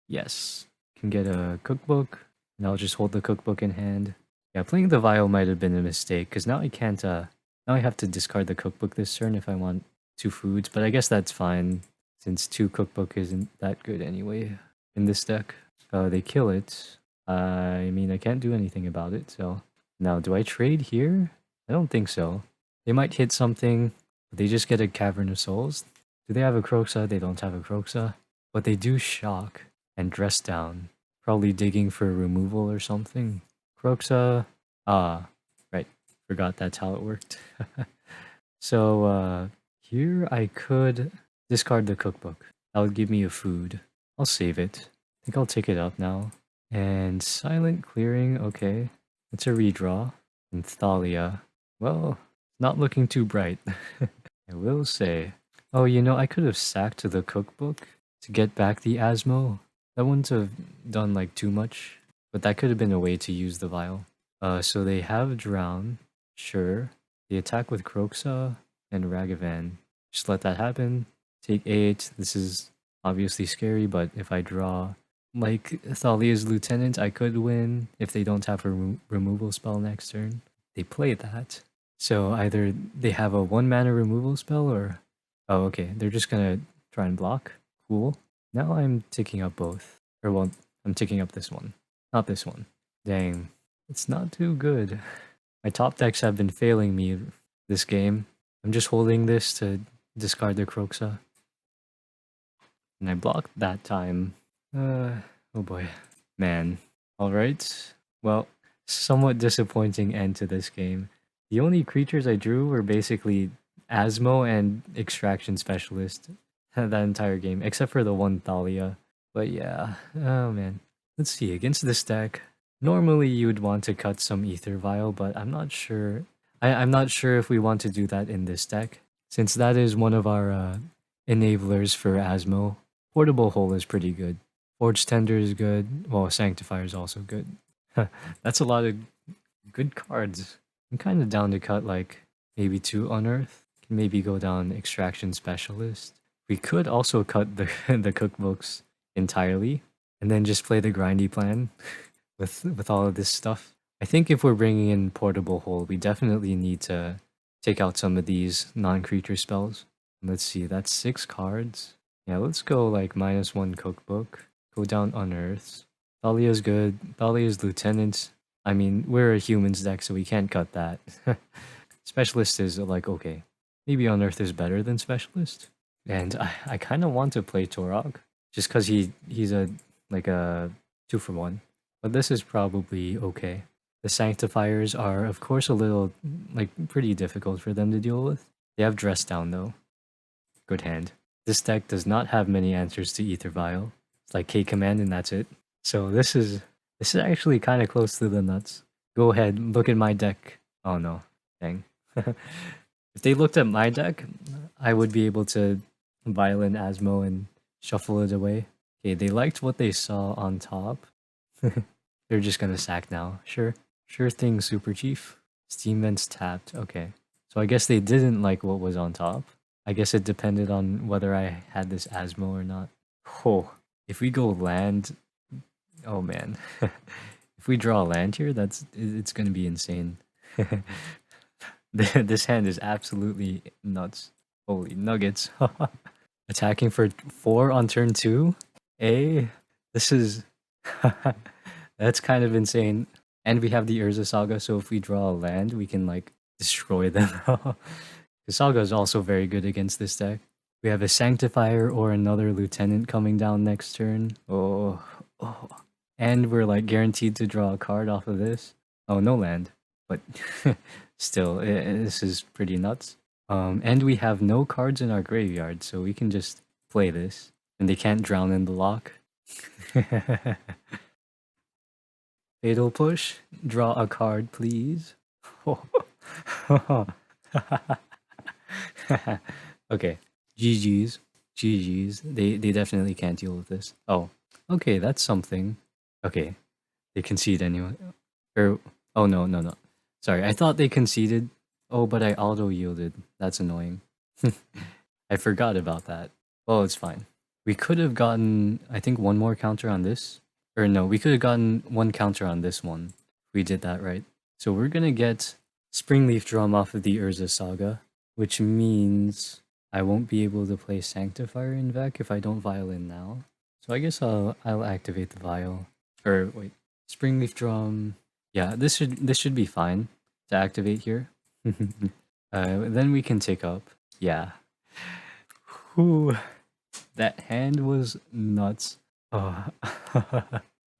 Speaker 1: Yes. Can get a cookbook, and I'll just hold the cookbook in hand. Yeah, playing the Vial might have been a mistake, because now I can't, now I have to discard the cookbook this turn if I want 2 foods, but I guess that's fine, since 2 cookbook isn't that good anyway in this deck. They kill it. I mean, I can't do anything about it, so... Now, do I trade here? I don't think so. They might hit something, but they just get a Cavern of Souls. Do they have a Kroxa? They don't have a Kroxa. But they do shock and dress down. Probably digging for removal or something. Kroxa... Ah, right. Forgot that's how it worked. So, here I could discard the cookbook. That would give me a food. I'll save it. I think I'll take it up now. And Silent Clearing, okay. It's a redraw. And Thalia. Well, not looking too bright. I will say. Oh, you know, I could have sacked the cookbook to get back the Asmo. That wouldn't have done like too much. But that could have been a way to use the Vial. So they have Drown. Sure. They attack with Kroxa and Ragavan. Just let that happen. Take 8. This is obviously scary, but if I draw like Thalia's Lieutenant, I could win if they don't have a removal spell next turn. They play that. So either they have a 1 mana removal spell or... Oh, okay. They're just gonna try and block. Cool. Now I'm ticking up both. Or well, I'm ticking up this one. Not this one. Dang. It's not too good. My top decks have been failing me this game. I'm just holding this to discard the Kroxa. And I blocked that time. Oh boy. Man. Alright. Well, somewhat disappointing end to this game. The only creatures I drew were basically Asmo and Extraction Specialist that entire game, except for the one Thalia. But yeah, oh man. Let's see, against this deck, normally you would want to cut some Aether Vial, but I'm not sure. I'm not sure if we want to do that in this deck, since that is one of our enablers for Asmo. Portable Hole is pretty good. Forge-Tender is good. Well, Sanctifier is also good. That's a lot of good cards. I'm kind of down to cut like maybe 2 Unearth. Can maybe go down Extraction Specialist. We could also cut the the cookbooks entirely and then just play the grindy plan with all of this stuff. I think if we're bringing in Portable Hole, we definitely need to take out some of these non-creature spells. Let's see, that's 6 cards. Yeah, let's go like -1 cookbook. Go down Unearths. Thalia's good. Thalia's Lieutenant. I mean, we're a humans deck, so we can't cut that. Specialist is like, okay. Maybe Unearth is better than Specialist. And I kind of want to play Tourach, just because he's a like a 2-for-1. But this is probably okay. The Sanctifiers are, of course, a little, like, pretty difficult for them to deal with. They have Dress Down, though. Good hand. This deck does not have many answers to Aether Vial. It's like K-Command and that's it. So this is actually kind of close to the nuts. Go ahead, look at my deck. Oh no, dang. If they looked at my deck, I would be able to Violent Asmo and shuffle it away. Okay, they liked what they saw on top. They're just gonna sack now. Sure. Sure thing, Super Chief. Steam Vents tapped. Okay. So I guess they didn't like what was on top. I guess it depended on whether I had this Asmo or not. Oh, if we go land... Oh man. If we draw a land here, it's gonna be insane. This hand is absolutely nuts. Holy nuggets. Attacking for 4 on turn 2? This is... That's kind of insane. And we have the Urza Saga, so if we draw a land, we can, like, destroy them. The Saga is also very good against this deck. We have a Sanctifier or another Lieutenant coming down next turn. Oh. And we're, like, guaranteed to draw a card off of this. Oh, no land. But still, this is pretty nuts. And we have no cards in our graveyard, so we can just play this. And they can't drown in the lock. Fatal Push. Draw a card, please. Okay. GG's. GG's. They definitely can't deal with this. Oh. Okay, that's something. Okay. They concede anyway. Oh, no. Sorry, I thought they conceded. Oh, but I auto-yielded. That's annoying. I forgot about that. Well, it's fine. We could have gotten, I think, one more counter on this. Or no, we could have gotten one counter on this one. We did that right. So we're gonna get Springleaf Drum off of the Urza Saga, which means I won't be able to play Sanctifier en-Vec if I don't Violin now. So I guess I'll activate the Vial. Or wait, Springleaf Drum. Yeah, this should be fine to activate here. Then we can take up. Yeah. Whew. That hand was nuts. Oh.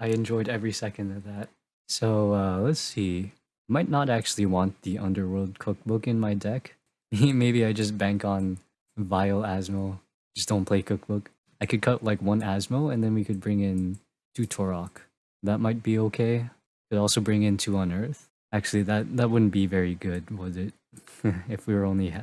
Speaker 1: I enjoyed every second of that. So let's see. Might not actually want the Underworld Cookbook in my deck. Maybe I just bank on Vile Asmo. Just don't play Cookbook. I could cut like 1 Asmo and then we could bring in 2 Tourach. That might be okay. Could also bring in 2 Unearth. Actually, that wouldn't be very good, would it? If we were only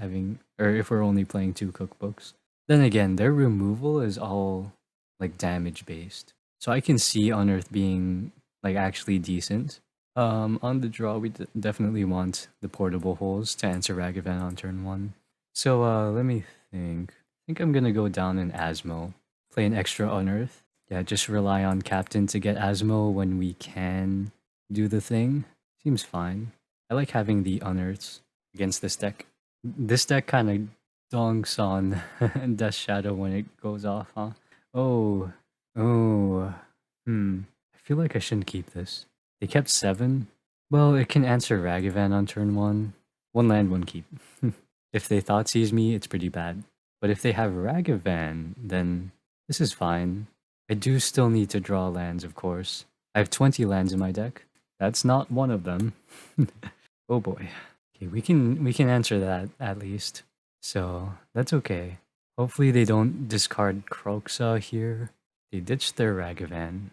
Speaker 1: if we're only playing 2 cookbooks. Then again, their removal is all like damage based. So I can see Unearth being like actually decent. On the draw, we definitely want the Portable Holes to answer Ragavan on turn 1. So let me think. I think I'm gonna go down in Asmo. Play an extra Unearth. Yeah, just rely on Captain to get Asmo when we can do the thing. Seems fine. I like having the Unearths against this deck. This deck kind of donks on Death Shadow when it goes off, huh? Oh. I feel like I shouldn't keep this. They kept 7. Well, it can answer Ragavan on turn 1. 1 land, 1 keep. If they Thoughtseize me, it's pretty bad. But if they have Ragavan, then this is fine. I do still need to draw lands, of course. I have 20 lands in my deck. That's not one of them. Oh boy. Okay, we can answer that at least. So that's okay. Hopefully they don't discard Kroxa here. They ditched their Ragavan.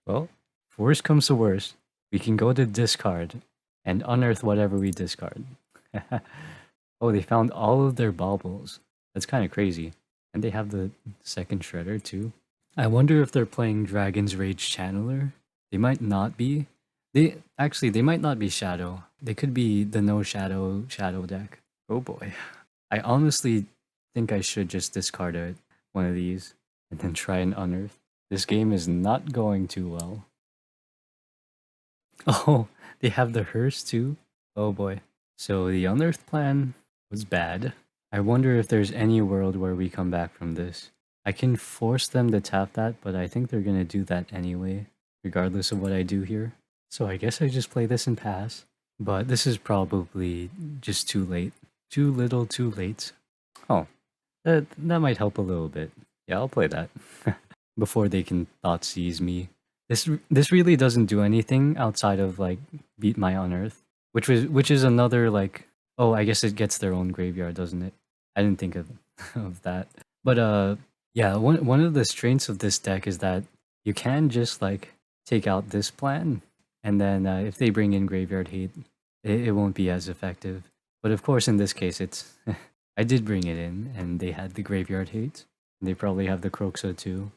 Speaker 1: Well, if worst comes to worst, we can go to discard and unearth whatever we discard. Oh, they found all of their baubles. That's kind of crazy. And they have the second shredder too. I wonder if they're playing Dragon's Rage Channeler. They might not be. They might not be Shadow. They could be the no Shadow deck. Oh boy. I honestly think I should just discard one of these and then try and unearth. This game is not going too well. Oh, they have the hearse too? Oh boy. So the unearth plan was bad. I wonder if there's any world where we come back from this. I can force them to tap that, but I think they're gonna do that anyway, regardless of what I do here. So I guess I just play this and pass. But this is probably just too late. Too little, too late. Oh, that might help a little bit. Yeah, I'll play that. Before they can Thoughtseize me. This really doesn't do anything outside of like beat my unearth, which is another like, oh, I guess it gets their own graveyard, doesn't it? I didn't think of of that. But yeah, one of the strengths of this deck is that you can just like take out this plan, and then if they bring in graveyard hate, it won't be as effective. But of course, in this case, it's I did bring it in, and they had the graveyard hate. And they probably have the Kroxa too.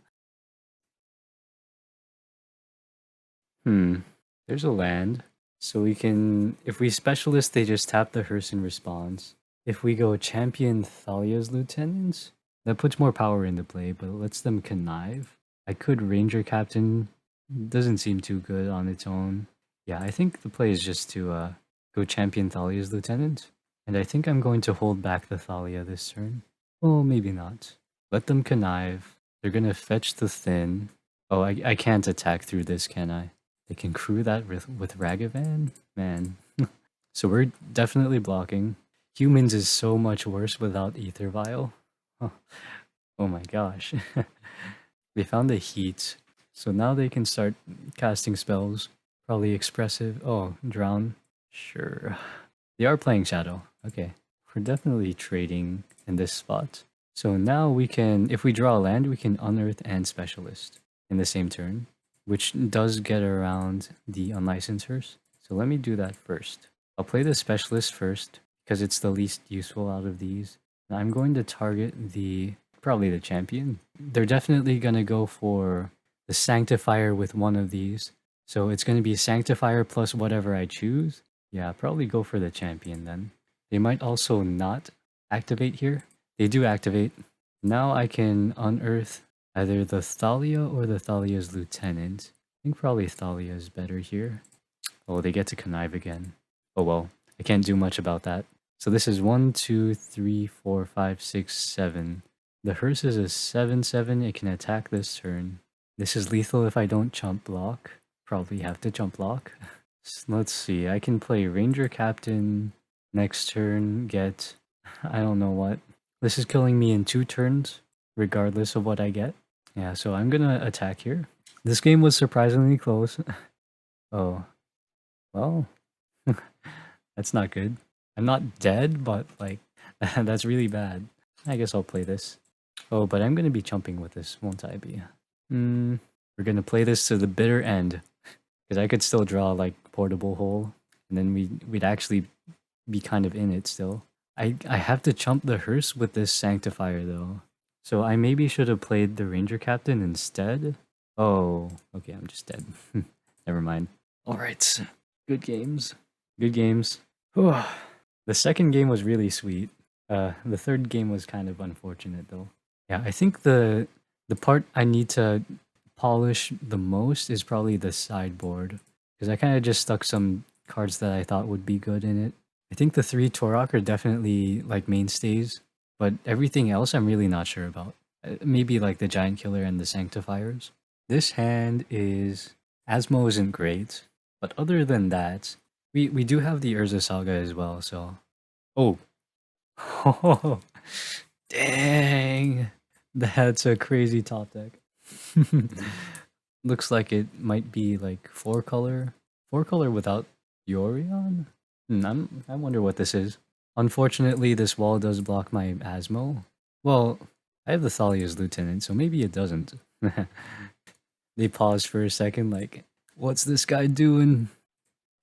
Speaker 1: There's a land. So we can, if we specialist, they just tap the hearse in response. If we go champion Thalia's lieutenants, that puts more power into play, but it lets them connive. I could Ranger-Captain, doesn't seem too good on its own. Yeah, I think the play is just to go champion Thalia's lieutenant. And I think I'm going to hold back the Thalia this turn. Well, maybe not. Let them connive. They're gonna fetch the Thin. Oh, I can't attack through this, can I? They can crew that with Ragavan? Man. So we're definitely blocking. Humans is so much worse without Aether Vial. Oh my gosh. They found the heat. So now they can start casting spells. Probably expressive. Oh, drown. Sure. They are playing Shadow. Okay. We're definitely trading in this spot. So now we can, if we draw a land, we can unearth and specialist in the same turn, which does get around the unlicensed hearse. So let me do that first. I'll play the specialist first because it's the least useful out of these. And I'm going to target probably the champion. They're definitely going to go for the Sanctifier with one of these. So it's going to be Sanctifier plus whatever I choose. Yeah, probably go for the champion then. They might also not activate here. They do activate. Now I can unearth either the Thalia or the Thalia's lieutenant. I think probably Thalia is better here. Oh, they get to connive again. Oh well, I can't do much about that. So this is 1, 2, 3, 4, 5, 6, 7. The hearse is a 7/7. It can attack this turn. This is lethal if I don't chump block. Probably have to chump block. Let's see. I can play Ranger-Captain next turn. Get I don't know what. This is killing me in 2 turns, regardless of what I get. Yeah, so I'm gonna attack here. This game was surprisingly close. Oh, well, that's not good. I'm not dead, but like, that's really bad. I guess I'll play this. Oh, but I'm gonna be chumping with this, won't I be? We're gonna play this to the bitter end. Because I could still draw like Portable Hole, and then we'd actually be kind of in it still. I have to chump the hearse with this Sanctifier though. So I maybe should have played the Ranger-Captain instead. Oh, okay, I'm just dead. Never mind. Alright, good games. Good games. Whew. The second game was really sweet. The third game was kind of unfortunate though. Yeah, I think the part I need to polish the most is probably the sideboard. Because I kind of just stuck some cards that I thought would be good in it. I think the 3 Tourach are definitely like mainstays, but everything else I'm really not sure about. Maybe like the Giant Killer and the Sanctifiers. This hand is... Asmo isn't great, but other than that, we do have the Urza Saga as well, so... Oh! Oh! Dang! That's a crazy top deck. Looks like it might be like 4 color. 4 color without Yorion? I wonder what this is. Unfortunately, this wall does block my Asmo. Well, I have the Thalia's Lieutenant, so maybe it doesn't. They paused for a second, like, what's this guy doing?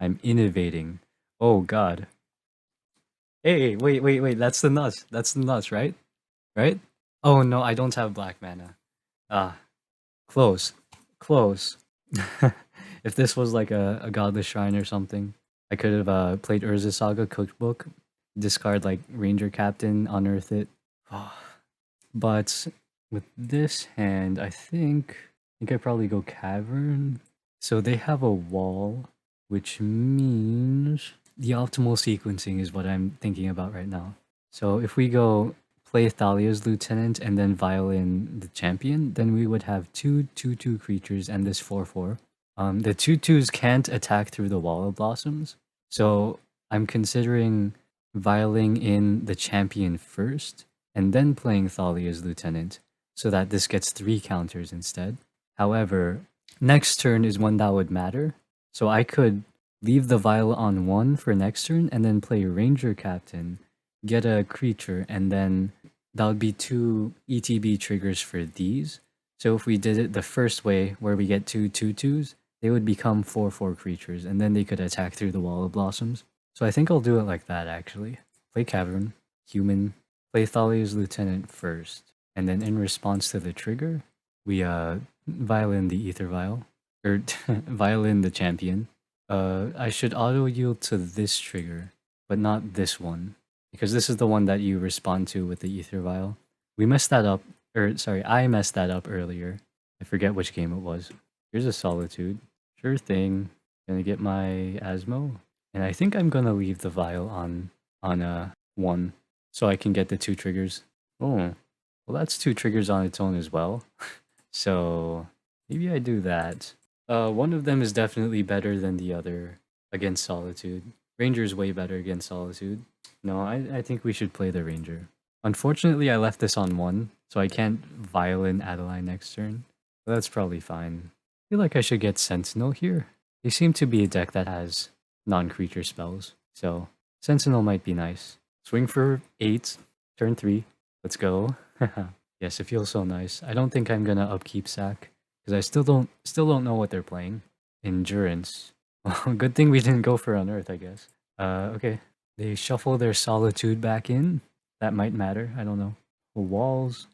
Speaker 1: I'm innovating. Oh god. Hey, wait, that's the nuts. That's the nuts, right? Right? Oh no, I don't have black mana. Ah, close. Close. If this was like a Godless Shrine or something, I could have played Urza Saga Cookbook, discard like Ranger-Captain, unearth it. But with this hand, I think I'd probably go Cavern. So they have a wall, which means the optimal sequencing is what I'm thinking about right now. So if we go play Thalia's Lieutenant and then Violin the Champion, then we would have two 2/2 creatures and this 4/4. The 2/2s can't attack through the Wall of Blossoms, so I'm considering Violin in the Champion first, and then playing Thalia's Lieutenant, so that this gets 3 counters instead. However, next turn is when that would matter, so I could leave the Vial on 1 for next turn, and then play Ranger-Captain, get a creature, and then that would be 2 ETB triggers for these. So if we did it the first way, where we get 2 2/2s, they would become 4/4 creatures, and then they could attack through the Wall of Blossoms. So I think I'll do it like that, actually. Play Cavern, Human, play Thalia's Lieutenant first, and then in response to the trigger, we Violin the Aether Vial, or Violin the Champion. I should auto-yield to this trigger, but not this one, because this is the one that you respond to with the Aether Vial. We messed that up, or sorry, I messed that up earlier. I forget which game it was. Here's a Solitude. Sure thing. Gonna get my Asmo. And I think I'm gonna leave the Vial on 1, so I can get the 2 triggers. Oh, well that's 2 triggers on its own as well. So maybe I do that. One of them is definitely better than the other against Solitude. Ranger is way better against Solitude. No, I think we should play the Ranger. Unfortunately, I left this on 1, so I can't Violin Adeline next turn. But that's probably fine. I feel like I should get Sentinel here. They seem to be a deck that has non-creature spells, so Sentinel might be nice. Swing for 8, turn 3. Let's go. Yes, it feels so nice. I don't think I'm gonna upkeep Sack, because I still don't know what they're playing. Endurance. Well, good thing we didn't go for Unearth, I guess. Okay. They shuffle their Solitude back in. That might matter. I don't know. Walls.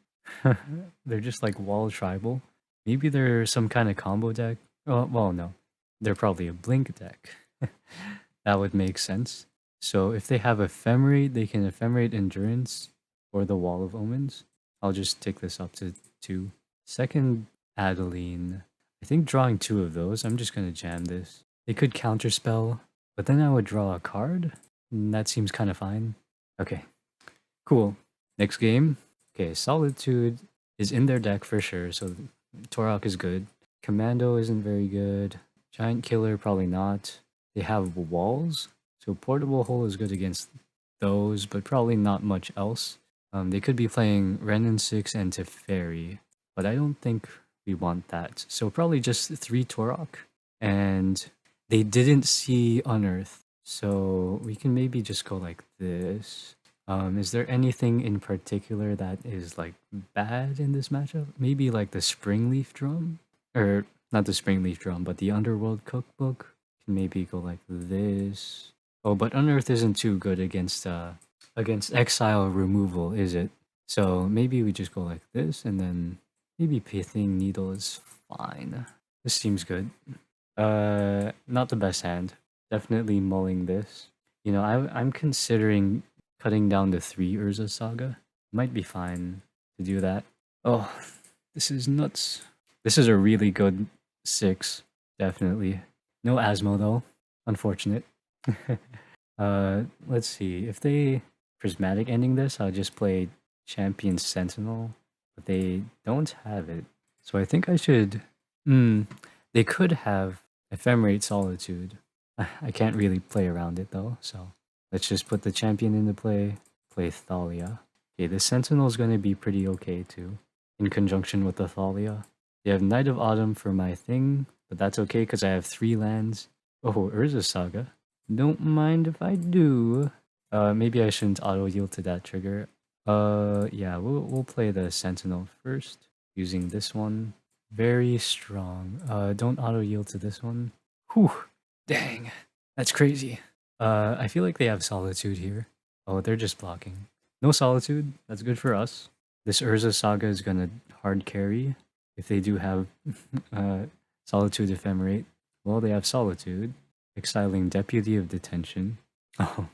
Speaker 1: They're just like wall tribal. Maybe they're some kind of combo deck. Oh, well, no. They're probably a blink deck. That would make sense. So if they have Ephemerate, they can Ephemerate Endurance or the Wall of Omens. I'll just tick this up to 2. Second Adeline. I think drawing 2 of those, I'm just going to jam this. They could counterspell, but then I would draw a card. And that seems kind of fine. Okay, cool. Next game. Okay, Solitude is in their deck for sure, so Tourach is good. Commando isn't very good. Giant Killer, probably not. They have walls, so Portable Hole is good against those, but probably not much else. They could be playing Renin 6 and Teferi, but I don't think we want that. So probably just 3 Tourach, and they didn't see Unearth, so we can maybe just go like this. Is there anything in particular that is like bad in this matchup? Maybe like the Springleaf Drum? Or not the Springleaf Drum, but the Underworld Cookbook. Can maybe go like this. Oh, but Unearth isn't too good against exile removal, is it? So maybe we just go like this, and then maybe Pithing Needle is fine. This seems good. Not the best hand. Definitely mulling this. You know, I'm considering cutting down to 3 Urza Saga. Might be fine to do that. Oh, this is nuts. This is a really good 6, definitely. No Asmo though. Unfortunate. Let's see. If they Prismatic ending this, I'll just play Champion Sentinel. But they don't have it. So I think I should... they could have Ephemerate Solitude. I can't really play around it though, so let's just put the champion into play Thalia. Okay, the Sentinel is going to be pretty okay too, in conjunction with the Thalia. They have Knight of Autumn for my thing, but that's okay because I have 3 lands. Oh, Urza Saga. Don't mind if I do. Maybe I shouldn't auto yield to that trigger. Yeah, we'll play the Sentinel first using this one. Very strong. Don't auto yield to this one. Whew, dang, that's crazy. I feel like they have Solitude here. Oh, they're just blocking. No Solitude. That's good for us. This Urza Saga is gonna hard carry if they do have Solitude Ephemerate. Well, they have Solitude, exiling Deputy of Detention. Oh,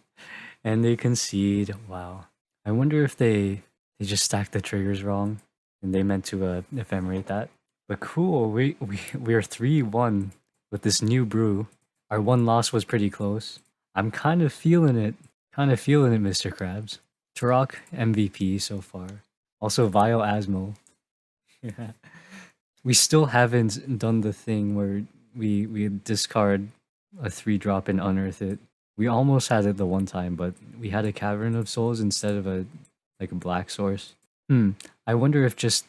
Speaker 1: and they concede. Wow. I wonder if they just stacked the triggers wrong and they meant to ephemerate that. But cool, we're 3-1 with this new brew. Our one loss was pretty close. I'm kind of feeling it. Kind of feeling it, Mr. Krabs. Tourach MVP so far. Also Vile Asmo. Yeah. We still haven't done the thing where we discard a 3-drop and unearth it. We almost had it the one time, but we had a Cavern of Souls instead of a black source. I wonder if just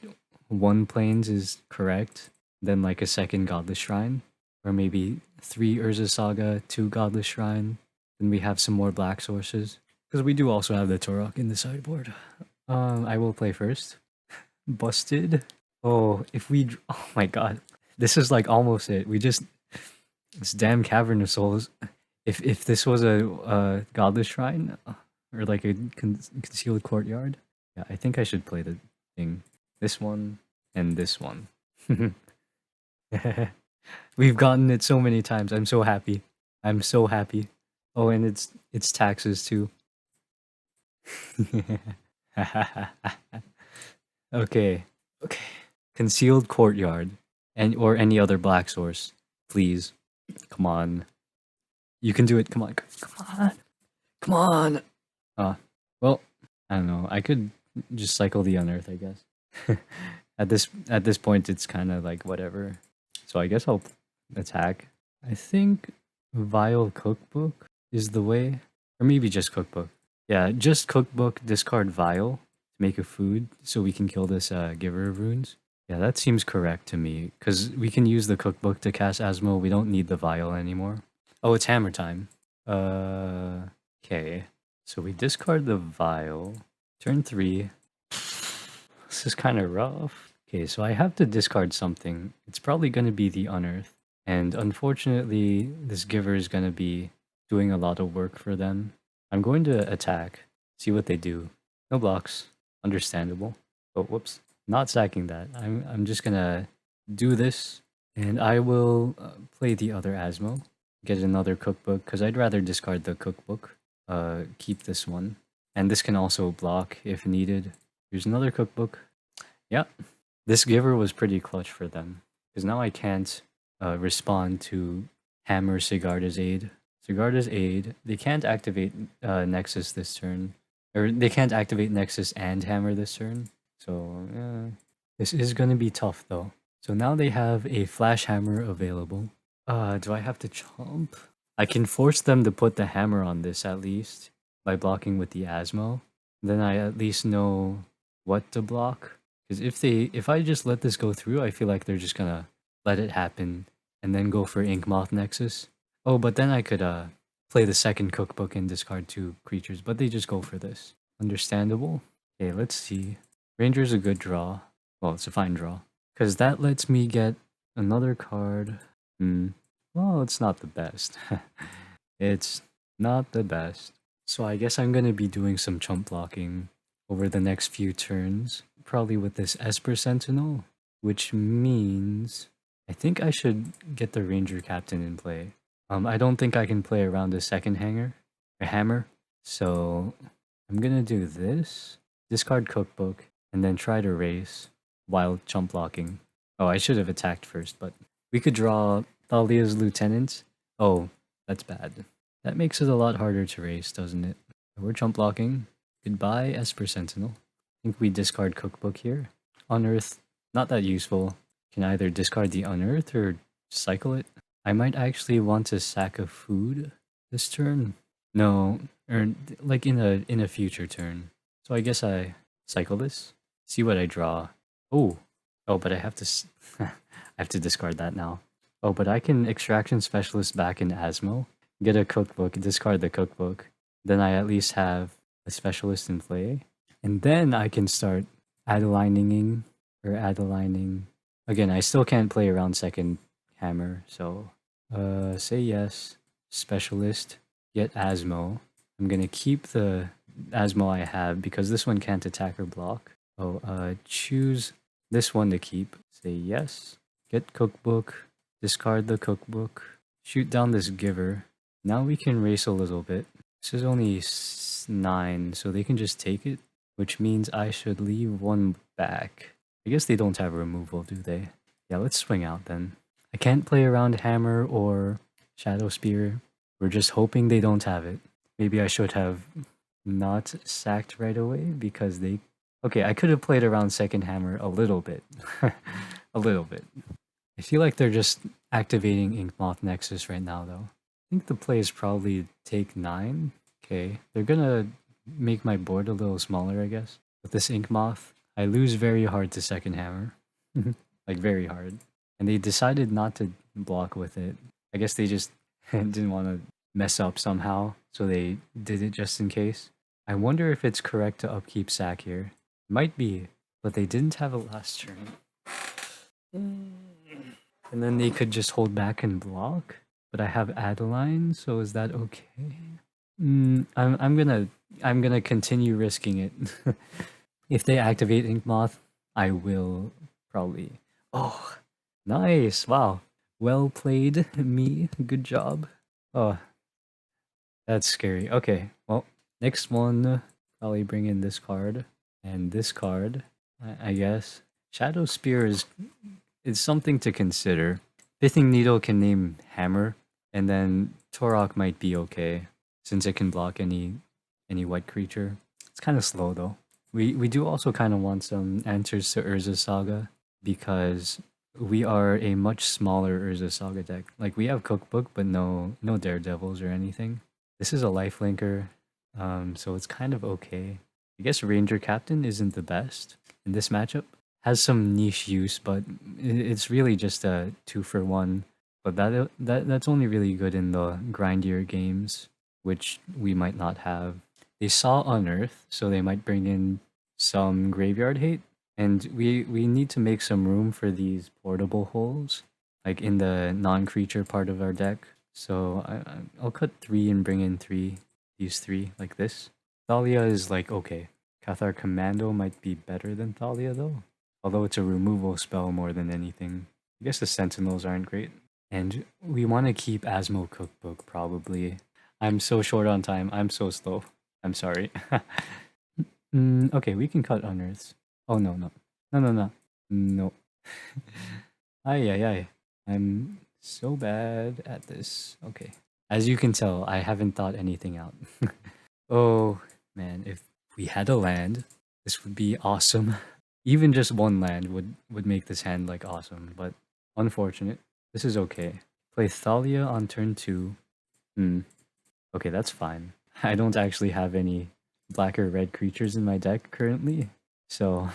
Speaker 1: one plains is correct, then like a second Godless Shrine, or maybe 3 Urza Saga, 2 Godless Shrine, then we have some more black sources. Because we do also have the Tourach in the sideboard. I will play first. Busted. Oh, oh my god. This is like almost it. This damn Cavern of Souls. If this was a Godless Shrine, or like a Concealed Courtyard, yeah, I think I should play the thing. This one and this one. We've gotten it so many times. I'm so happy. I'm so happy. Oh, and it's taxes too. Okay. Okay. Concealed Courtyard or any other black source, please. Come on. You can do it. Come on. Come on. Come on. Well, I don't know. I could just cycle the Unearth, I guess. At this point it's kind of like whatever. So I guess I'll attack. I think Vile Cookbook is the way, or maybe just Cookbook. Yeah, just Cookbook, discard Vile to make a food so we can kill this Giver of Runes. Yeah, that seems correct to me, because we can use the Cookbook to cast Asmo. We don't need the Vial anymore. Oh, it's hammer time. Okay. So we discard the Vial. Turn 3. This is kind of rough. Okay, so I have to discard something. It's probably going to be the Unearth. And unfortunately, this Giver is going to be doing a lot of work for them. I'm going to attack. See what they do. No blocks. Understandable. Oh, whoops. Not sacking that. I'm just gonna do this, and I will play the other Asmo, get another cookbook, because I'd rather discard the cookbook, keep this one, and this can also block if needed. Here's another cookbook. Yeah, this Giver was pretty clutch for them, because now I can't respond to Hammer Sigarda's Aid. Sigarda's Aid, they can't activate Nexus this turn, or they can't activate Nexus and Hammer this turn. So, this is going to be tough though. So now they have a Flash Hammer available. Do I have to chomp? I can force them to put the hammer on this at least by blocking with the Asmo. Then I at least know what to block. Because if I just let this go through, I feel like they're just gonna let it happen and then go for Inkmoth Nexus. Oh, but then I could play the second cookbook and discard 2 creatures, but they just go for this. Understandable? Okay, let's see. Ranger's a good draw. Well, it's a fine draw. Because that lets me get another card. Well, it's not the best. It's not the best. So I guess I'm going to be doing some chump blocking over the next few turns. Probably with this Esper Sentinel. Which means I think I should get the Ranger-Captain in play. I don't think I can play around a second hammer. So I'm going to do this. Discard cookbook. And then try to race while chump blocking. Oh, I should have attacked first, but we could draw Thalia's Lieutenant. Oh, that's bad. That makes it a lot harder to race, doesn't it? We're chump blocking. Goodbye, Esper Sentinel. I think we discard cookbook here. Unearth, not that useful. Can either discard the Unearth or cycle it. I might actually want to sack a food this turn. No, or like in a future turn. So I guess I cycle this. See what I draw. Oh, but I have to I have to discard that now. Oh, but I can Extraction Specialist back in Asmo, get a cookbook, discard the cookbook. Then I at least have a specialist in play. And then I can start Adelining or Adelining. Again, I still can't play around second hammer, so say yes. Specialist, get Asmo. I'm gonna keep the Asmo I have because this one can't attack or block. Oh, choose this one to keep. Say yes. Get cookbook. Discard the cookbook. Shoot down this giver. Now we can race a little bit. This is only 9, so they can just take it, which means I should leave one back. I guess they don't have removal, do they? Yeah, let's swing out then. I can't play around hammer or Shadowspear. We're just hoping they don't have it. Maybe I should have not sacked right away because they... Okay, I could have played around second hammer a little bit. A little bit. I feel like they're just activating Inkmoth Nexus right now, though. I think the play is probably take 9. Okay, they're gonna make my board a little smaller, I guess. With this Inkmoth, I lose very hard to second hammer. Like, very hard. And they decided not to block with it. I guess they just didn't want to mess up somehow, so they did it just in case. I wonder if it's correct to upkeep sack here. Might be, but they didn't have a last turn. And then they could just hold back and block. But I have Adeline, so is that okay? I'm gonna continue risking it. If they activate Inkmoth, I will probably. Oh, nice! Wow, well played, me. Good job. Oh, that's scary. Okay, well, next one, probably bring in this card and this card. I guess Shadowspear is something to consider. Pithing Needle can name Hammer, and then Tourach might be okay since it can block any white creature. It's kind of slow though. We do also kind of want some answers to Urza Saga because we are a much smaller Urza Saga deck. Like, we have Cookbook, but no Daredevils or anything. This is a lifelinker, so it's kind of okay. I guess Ranger-Captain isn't the best in this matchup. Has some niche use, but it's really just a 2-for-1. But that's only really good in the grindier games, which we might not have. They saw Unearth, so they might bring in some graveyard hate. And we need to make some room for these portable holes, like in the non-creature part of our deck. So I'll cut 3 and bring in 3, these 3, like this. Thalia is like, okay. Cathar Commando might be better than Thalia though. Although it's a removal spell more than anything. I guess the Sentinels aren't great. And we want to keep Asmo Cookbook, probably. I'm so short on time. I'm so slow. I'm sorry. Okay, we can cut Unearths. Oh, no. No. Ay. I'm so bad at this. Okay. As you can tell, I haven't thought anything out. Oh, man. If we had a land, this would be awesome. Even just one land would make this hand, like, awesome. But unfortunate. This is okay. Play Thalia on turn 2. Okay, that's fine. I don't actually have any black or red creatures in my deck currently. So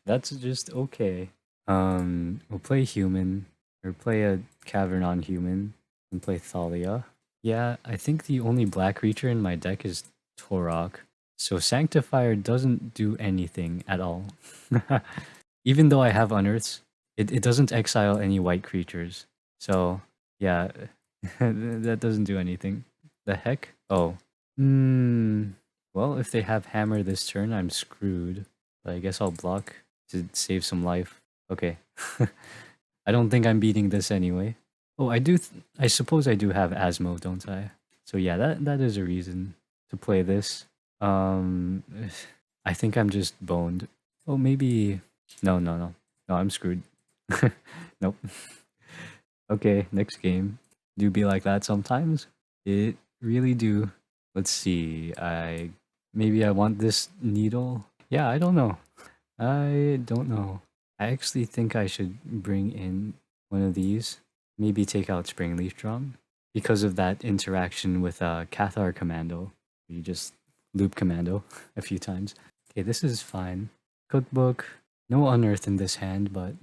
Speaker 1: that's just okay. We'll play human, or play a Cavern on human, and play Thalia. Yeah, I think the only black creature in my deck is Tourach. So Sanctifier doesn't do anything at all. Even though I have Unearths, it doesn't exile any white creatures. So yeah, that doesn't do anything. The heck? Oh. Well, if they have hammer this turn, I'm screwed. But I guess I'll block to save some life. Okay. I don't think I'm beating this anyway. Oh, I suppose I do have Asmo, don't I? So yeah, that is a reason to play this. I think I'm just boned. Oh, maybe... No, I'm screwed. Nope. Okay, next game. Do be like that sometimes. It really do. Let's see. Maybe I want this needle. Yeah, I don't know. I actually think I should bring in one of these. Maybe take out Springleaf Drum because of that interaction with Cathar Commando. You just loop Commando a few times. Okay, this is fine. Cookbook. No Unearth in this hand, but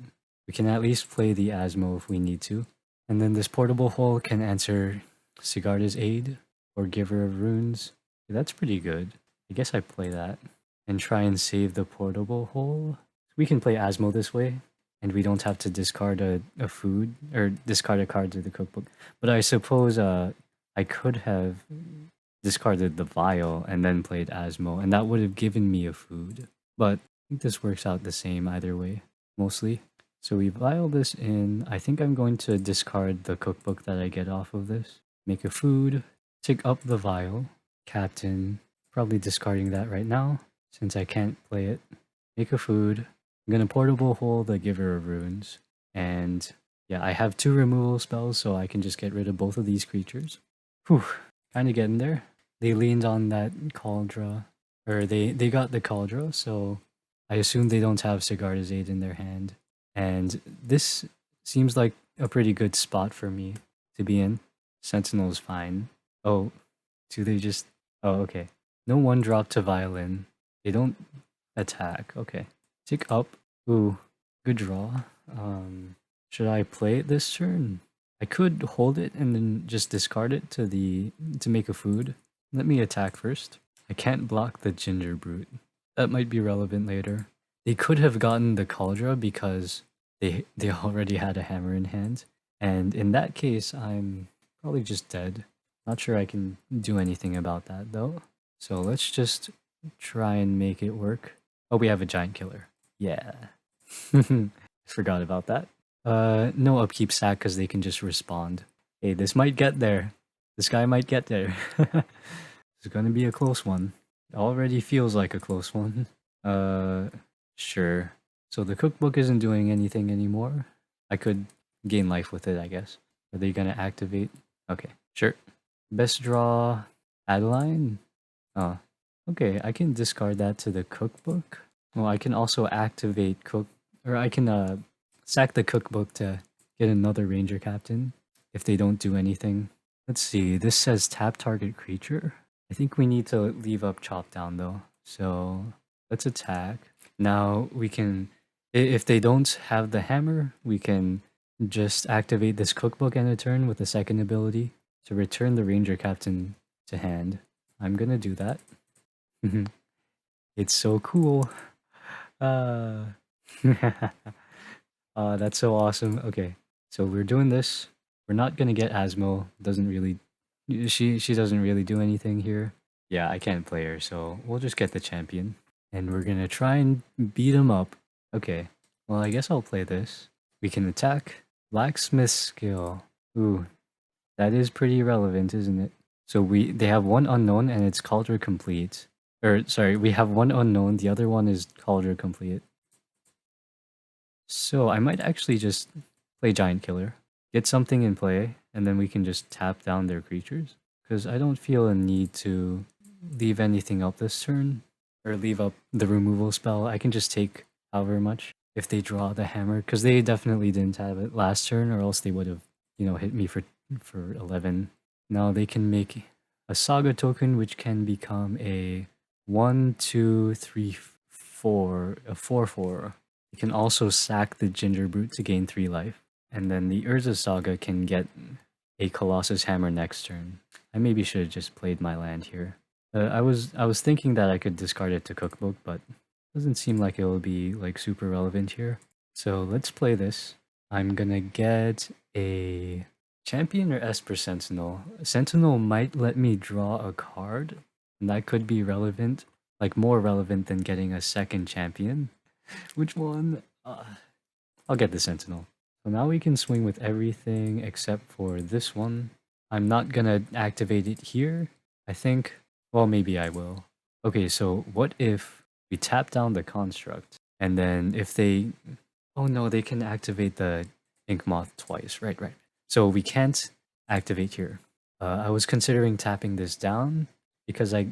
Speaker 1: we can at least play the Asmo if we need to. And then this portable hole can answer Sigarda's Aid or Giver of Runes. That's pretty good. I guess I play that and try and save the portable hole. We can play Asmo this way, and we don't have to discard a food or discard a card to the cookbook. But I suppose I could have discarded the vial and then played Asmo, and that would have given me a food. But I think this works out the same either way, mostly. So we vial this in. I think I'm going to discard the cookbook that I get off of this. Make a food, take up the vial, Captain, probably discarding that right now since I can't play it. Make a food. I'm gonna portable hole the Giver of Runes. And yeah, I have 2 removal spells, so I can just get rid of both of these creatures. Whew, kinda getting there. They leaned on that Cauldra, or they got the Cauldra, so I assume they don't have Sigarda's Aid in their hand. And this seems like a pretty good spot for me to be in. Sentinel's fine. Oh, do they just... Oh, okay. No 1-drop to Violin. They don't attack. Okay. Tick up. Ooh, good draw. Should I play it this turn? I could hold it and then just discard it to make a food. Let me attack first. I can't block the Ginger Brute. That might be relevant later. They could have gotten the Cauldra because they already had a hammer in hand. And in that case, I'm probably just dead. Not sure I can do anything about that though. So let's just try and make it work. Oh, we have a giant killer. Yeah. Forgot about that. No upkeep sack because they can just respond. Hey, this might get there. This guy might get there. It's gonna be a close one. It already feels like a close one. Sure. So the cookbook isn't doing anything anymore. I could gain life with it, I guess. Are they gonna activate? Okay, sure. Best draw, Adeline? Oh, okay, I can discard that to the cookbook. Well, I can also activate I can sack the cookbook to get another Ranger-Captain if they don't do anything. Let's see, this says tap target creature. I think we need to leave up chop down though. So let's attack. Now we can, if they don't have the hammer, we can just activate this cookbook in a turn with a second ability to return the Ranger-Captain to hand. I'm gonna do that. It's so cool. That's so awesome. Okay, so we're doing this. We're not gonna get Asmo. Doesn't really, she doesn't really do anything here. Yeah, I can't play her, so we'll just get the champion, and we're gonna try and beat him up. Okay, well I guess I'll play this. We can attack. Blacksmith skill. Ooh, that is pretty relevant, isn't it? So they have 1 unknown and it's Cauldra complete. Or sorry, we have 1 unknown, the other one is Cauldra complete. So I might actually just play Giant Killer, get something in play, and then we can just tap down their creatures. Because I don't feel a need to leave anything up this turn, or leave up the removal spell. I can just take however much if they draw the hammer, because they definitely didn't have it last turn, or else they would have, hit me for 11. Now they can make a Saga token, which can become a 1, 2, 3, 4, a 4/4. You can also sack the Ginger Brute to gain 3 life. And then the Urza Saga can get a Colossus Hammer next turn. I maybe should have just played my land here. I was thinking that I could discard it to Cookbook, but it doesn't seem like it will be like super relevant here. So let's play this. I'm gonna get a Champion or Esper Sentinel. Sentinel might let me draw a card, and that could be relevant, like more relevant than getting a second champion. Which one? I'll get the Sentinel. So now we can swing with everything except for this one. I'm not gonna activate it here. I think, well, maybe I will. Okay, so what if we tap down the construct, and then if they, oh no, they can activate the Ink Moth twice, right. So we can't activate here. I was considering tapping this down because I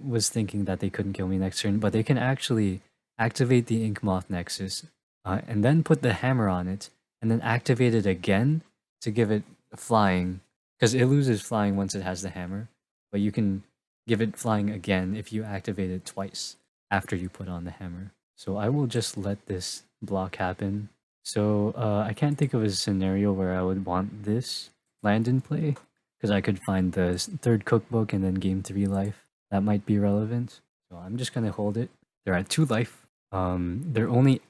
Speaker 1: was thinking that they couldn't kill me next turn, but they can actually activate the Ink Moth Nexus and then put the hammer on it and then activate it again to give it flying, because it loses flying once it has the hammer, but you can give it flying again if you activate it twice after you put on the hammer. So I will just let this block happen. So I can't think of a scenario where I would want this land in play, because I could find the third cookbook and then game 3 life. That might be relevant. So I'm just gonna hold it. They're at 2 life. Their only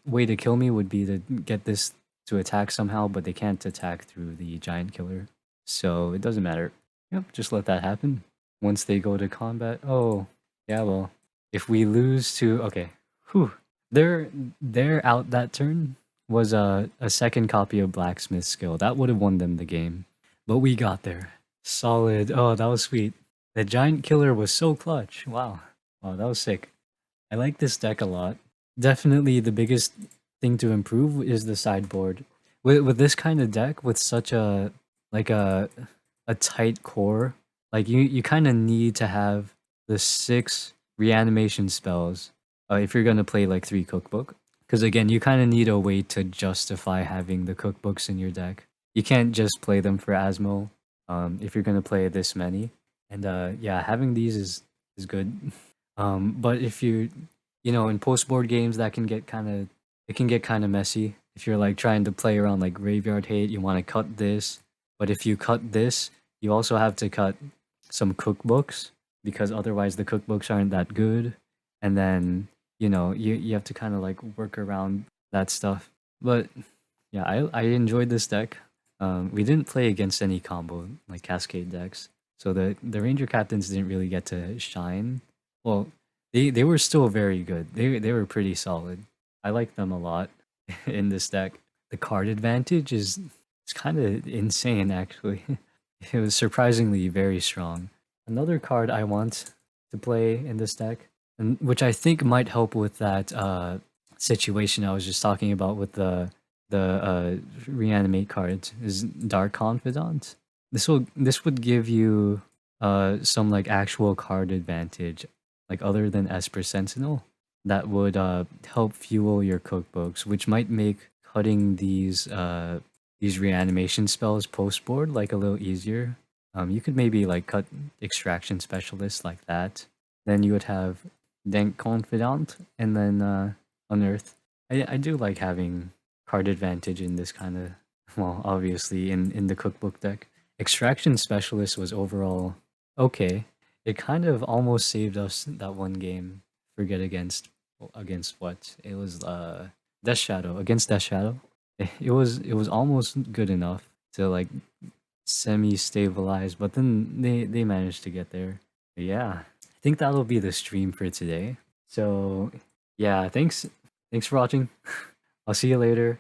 Speaker 1: way to kill me would be to get this to attack somehow, but they can't attack through the giant killer. So it doesn't matter. Yep, just let that happen. Once they go to combat, oh, yeah, well, if we lose to, okay, whew, they're out that turn was a second copy of Blacksmith skill. That would have won them the game. But we got there. Solid. Oh, that was sweet. The giant killer was so clutch. Wow. Wow, that was sick. I like this deck a lot. Definitely the biggest thing to improve is the sideboard. With this kind of deck, with such a like a tight core, like you kind of need to have the 6 reanimation spells if you're gonna play like 3 cookbook. Because again, you kind of need a way to justify having the cookbooks in your deck. You can't just play them for Asmo if you're gonna play this many. And yeah, having these is good. But if you know, in post board games, that can get kind of messy. If you're like trying to play around like Graveyard Hate, you want to cut this, but if you cut this, you also have to cut some cookbooks because otherwise the cookbooks aren't that good. And then you know you have to kind of like work around that stuff. But yeah, I enjoyed this deck. We didn't play against any combo like Cascade decks, so the Ranger Captains didn't really get to shine. Well, they were still very good. They were pretty solid. I like them a lot in this deck. The card advantage is it's kind of insane actually. It was surprisingly very strong. Another card I want to play in this deck, and which I think might help with that situation I was just talking about with the reanimate cards, is Dark Confidant. This would give you some like actual card advantage, like other than Esper Sentinel, that would help fuel your cookbooks, which might make cutting these reanimation spells post board like a little easier. You could maybe like cut Extraction Specialist like that. Then you would have Dank Confidant and then Unearth. I do like having card advantage in this kind of, well, obviously in the cookbook deck. Extraction Specialist was overall okay. It kind of almost saved us that one game. Forget against what? It was Death Shadow. Against Death Shadow. It was almost good enough to like semi-stabilize, but then they managed to get there. But yeah, I think that'll be the stream for today. So yeah, thanks for watching. I'll see you later.